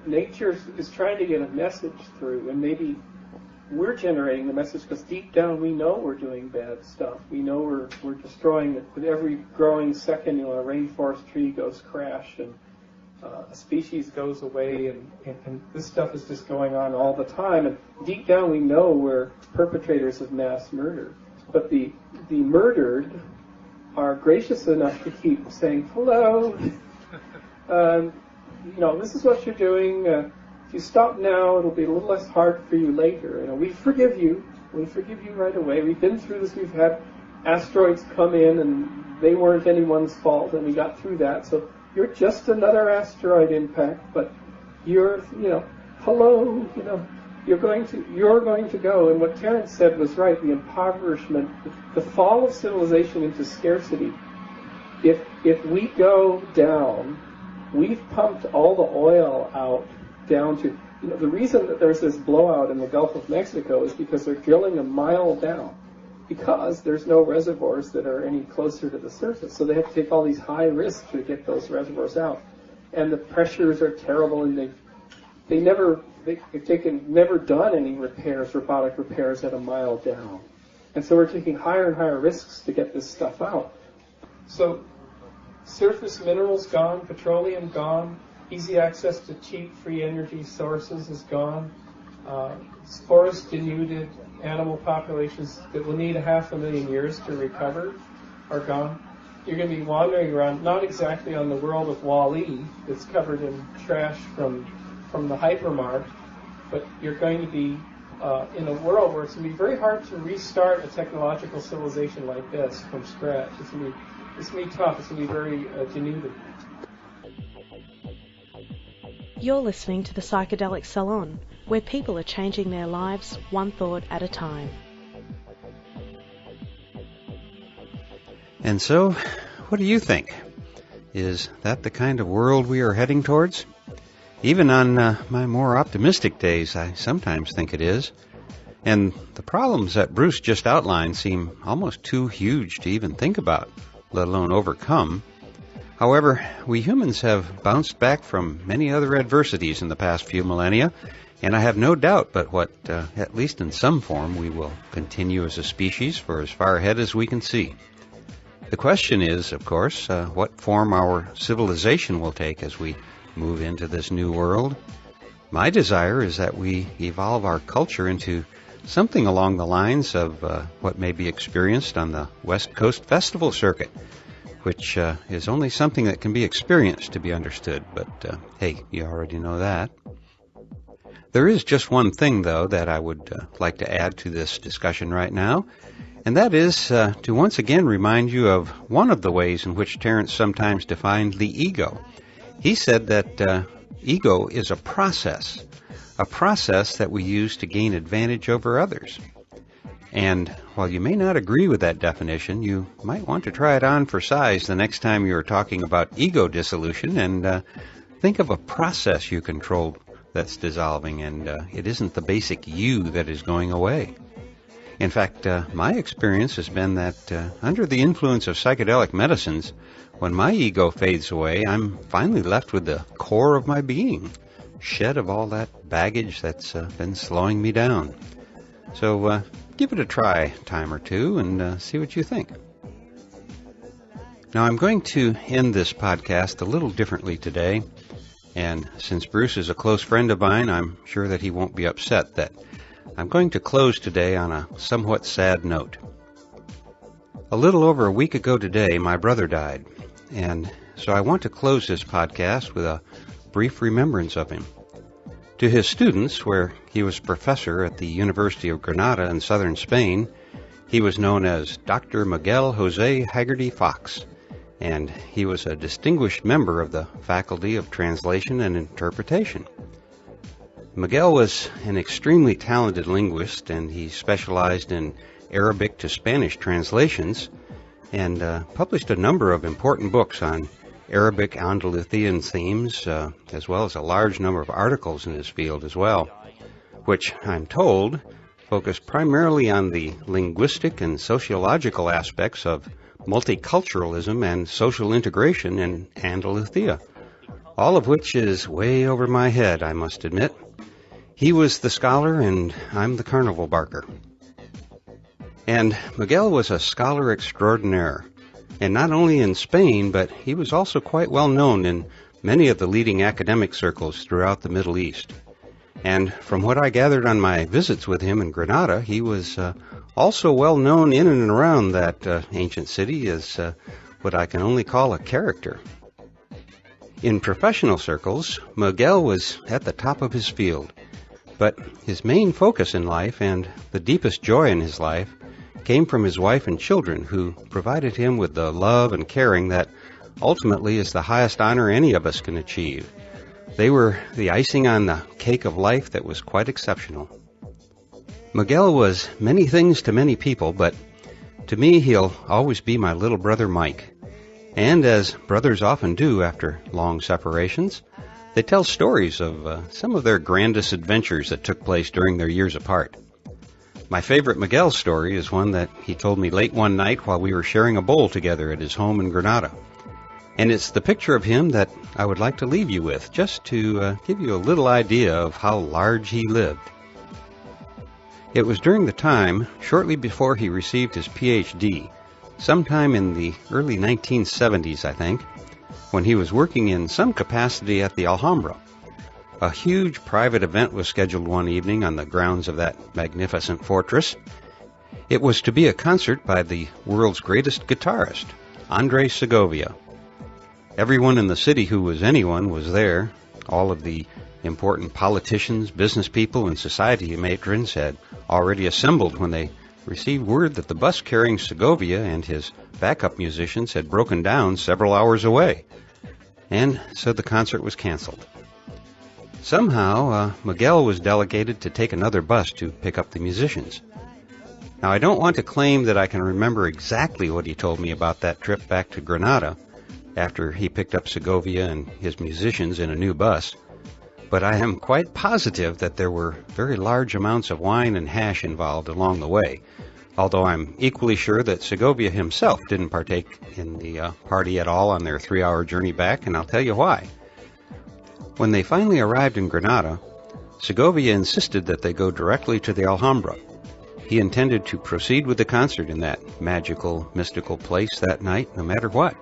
nature is trying to get a message through, and maybe we're generating the message because deep down we know we're doing bad stuff. We know we're destroying it. With every growing second, a rainforest tree goes crash, and a species goes away, and this stuff is just going on all the time. And deep down we know we're perpetrators of mass murder. But the murdered are gracious enough to keep saying, "Hello, this is what you're doing. If you stop now, it'll be a little less hard for you later. We forgive you. We forgive you right away. We've been through this. We've had asteroids come in, and they weren't anyone's fault, and we got through that. So you're just another asteroid impact, but you're, hello, you're going to go." And what Terence said was right. The impoverishment, the fall of civilization into scarcity. If we go down, we've pumped all the oil out down to, the reason that there's this blowout in the Gulf of Mexico is because they're drilling a mile down, because there's no reservoirs that are any closer to the surface. So they have to take all these high risks to get those reservoirs out. And the pressures are terrible, and they've never done any robotic repairs at a mile down. And so we're taking higher and higher risks to get this stuff out. So surface minerals gone, petroleum gone, easy access to cheap free energy sources is gone. forest denuded animal populations that will need 500,000 years to recover are gone. You're going to be wandering around, not exactly on the world of Wall-E that's covered in trash from the hypermart, but you're going to be in a world where it's going to be very hard to restart a technological civilization like this from scratch. It's going to be tough. It's going to be very denuded. You're listening to the Psychedelic Salon, where people are changing their lives one thought at a time. And so, what do you think? Is that the kind of world we are heading towards? Even on my more optimistic days, I sometimes think it is. And the problems that Bruce just outlined seem almost too huge to even think about, let alone overcome. However, we humans have bounced back from many other adversities in the past few millennia, and I have no doubt but what, at least in some form, we will continue as a species for as far ahead as we can see. The question is, of course, what form our civilization will take as we move into this new world. My desire is that we evolve our culture into something along the lines of what may be experienced on the West Coast Festival circuit, which is only something that can be experienced to be understood, but hey, you already know that. There is just one thing, though, that I would like to add to this discussion right now, and that is to once again remind you of one of the ways in which Terence sometimes defined the ego. He said that ego is a process that we use to gain advantage over others. And while you may not agree with that definition, you might want to try it on for size the next time you're talking about ego dissolution and think of a process you control that's dissolving, and it isn't the basic you that is going away. In fact, my experience has been that under the influence of psychedelic medicines, when my ego fades away, I'm finally left with the core of my being, shed of all that baggage that's been slowing me down. So give it a try a time or two and see what you think. Now, I'm going to end this podcast a little differently today, and since Bruce is a close friend of mine, I'm sure that he won't be upset that I'm going to close today on a somewhat sad note. A little over a week ago today, my brother died, and so I want to close this podcast with a brief remembrance of him. To his students, where he was professor at the University of Granada in southern Spain, he was known as Dr. Miguel Jose Haggerty Fox, and he was a distinguished member of the Faculty of Translation and Interpretation. Miguel was an extremely talented linguist, and he specialized in Arabic to Spanish translations and published a number of important books on Arabic Andalusian themes, as well as a large number of articles in his field as well, which, I'm told, focus primarily on the linguistic and sociological aspects of multiculturalism and social integration in Andalusia, all of which is way over my head, I must admit. He was the scholar, and I'm the carnival barker. And Miguel was a scholar extraordinaire, and not only in Spain, but he was also quite well known in many of the leading academic circles throughout the Middle East. And from what I gathered on my visits with him in Granada, he was also well known in and around that ancient city as what I can only call a character. In professional circles, Miguel was at the top of his field, but his main focus in life and the deepest joy in his life came from his wife and children, who provided him with the love and caring that ultimately is the highest honor any of us can achieve. They were the icing on the cake of life that was quite exceptional. Miguel was many things to many people, but to me he'll always be my little brother Mike. And as brothers often do after long separations, they tell stories of some of their grandest adventures that took place during their years apart. My favorite Miguel story is one that he told me late one night while we were sharing a bowl together at his home in Granada. And it's the picture of him that I would like to leave you with, just to give you a little idea of how large he lived. It was during the time, shortly before he received his Ph.D., sometime in the early 1970s, I think, when he was working in some capacity at the Alhambra. A huge private event was scheduled one evening on the grounds of that magnificent fortress. It was to be a concert by the world's greatest guitarist, Andres Segovia. Everyone in the city who was anyone was there. All of the important politicians, business people, and society matrons had already assembled when they received word that the bus carrying Segovia and his backup musicians had broken down several hours away. And so the concert was canceled. Somehow, Miguel was delegated to take another bus to pick up the musicians. Now, I don't want to claim that I can remember exactly what he told me about that trip back to Granada after he picked up Segovia and his musicians in a new bus, but I am quite positive that there were very large amounts of wine and hash involved along the way, although I'm equally sure that Segovia himself didn't partake in the party at all on their 3-hour journey back, and I'll tell you why. When they finally arrived in Granada, Segovia insisted that they go directly to the Alhambra. He intended to proceed with the concert in that magical, mystical place that night, no matter what.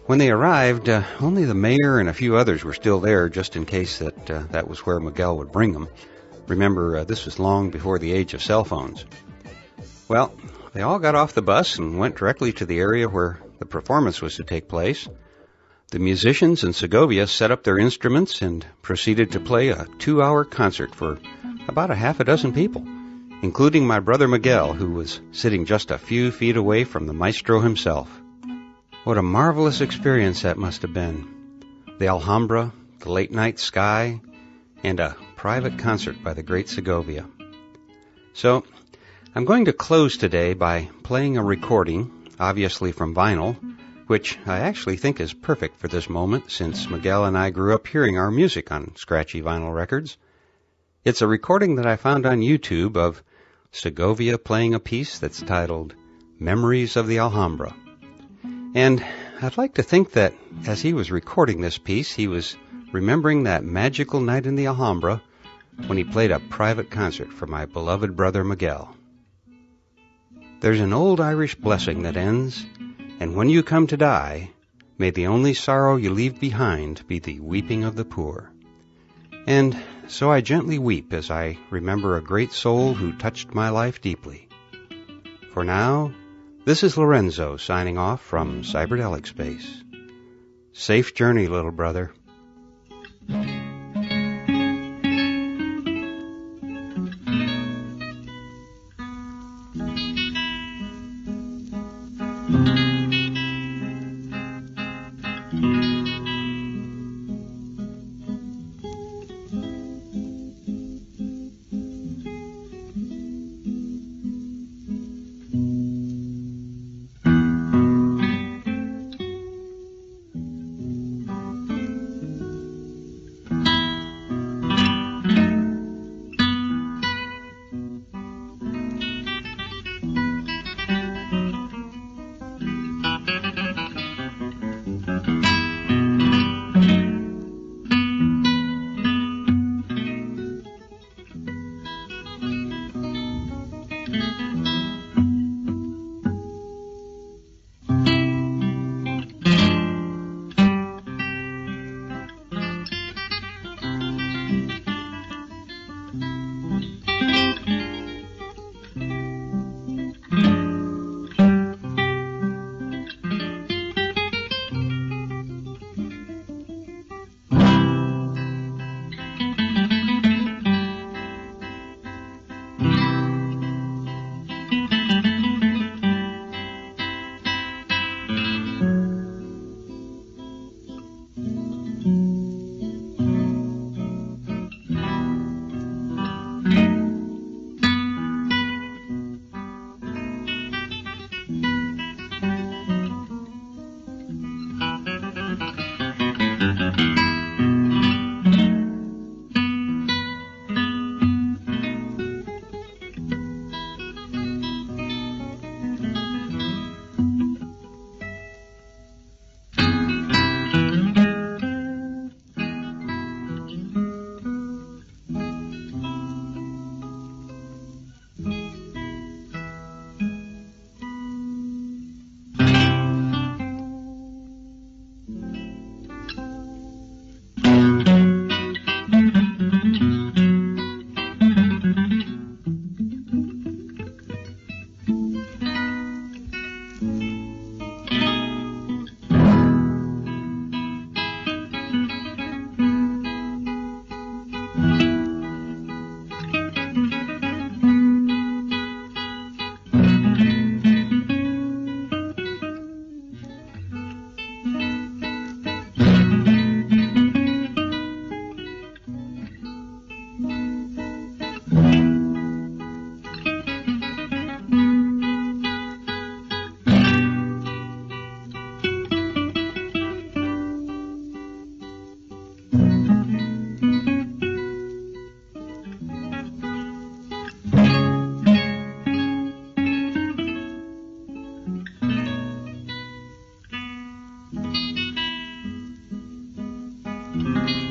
When they arrived, only the mayor and a few others were still there, just in case that was where Miguel would bring them. Remember, this was long before the age of cell phones. Well, they all got off the bus and went directly to the area where the performance was to take place. The musicians and Segovia set up their instruments and proceeded to play a 2-hour concert for about a half a dozen people, including my brother Miguel, who was sitting just a few feet away from the maestro himself. What a marvelous experience that must have been. The Alhambra, the late-night sky, and a private concert by the great Segovia. So, I'm going to close today by playing a recording, obviously from vinyl, which I actually think is perfect for this moment since Miguel and I grew up hearing our music on scratchy vinyl records. It's a recording that I found on YouTube of Segovia playing a piece that's titled Memories of the Alhambra. And I'd like to think that as he was recording this piece, he was remembering that magical night in the Alhambra when he played a private concert for my beloved brother Miguel. There's an old Irish blessing that ends, and when you come to die, may the only sorrow you leave behind be the weeping of the poor. And so I gently weep as I remember a great soul who touched my life deeply. For now, this is Lorenzo signing off from Cyberdelic Space. Safe journey, little brother. you.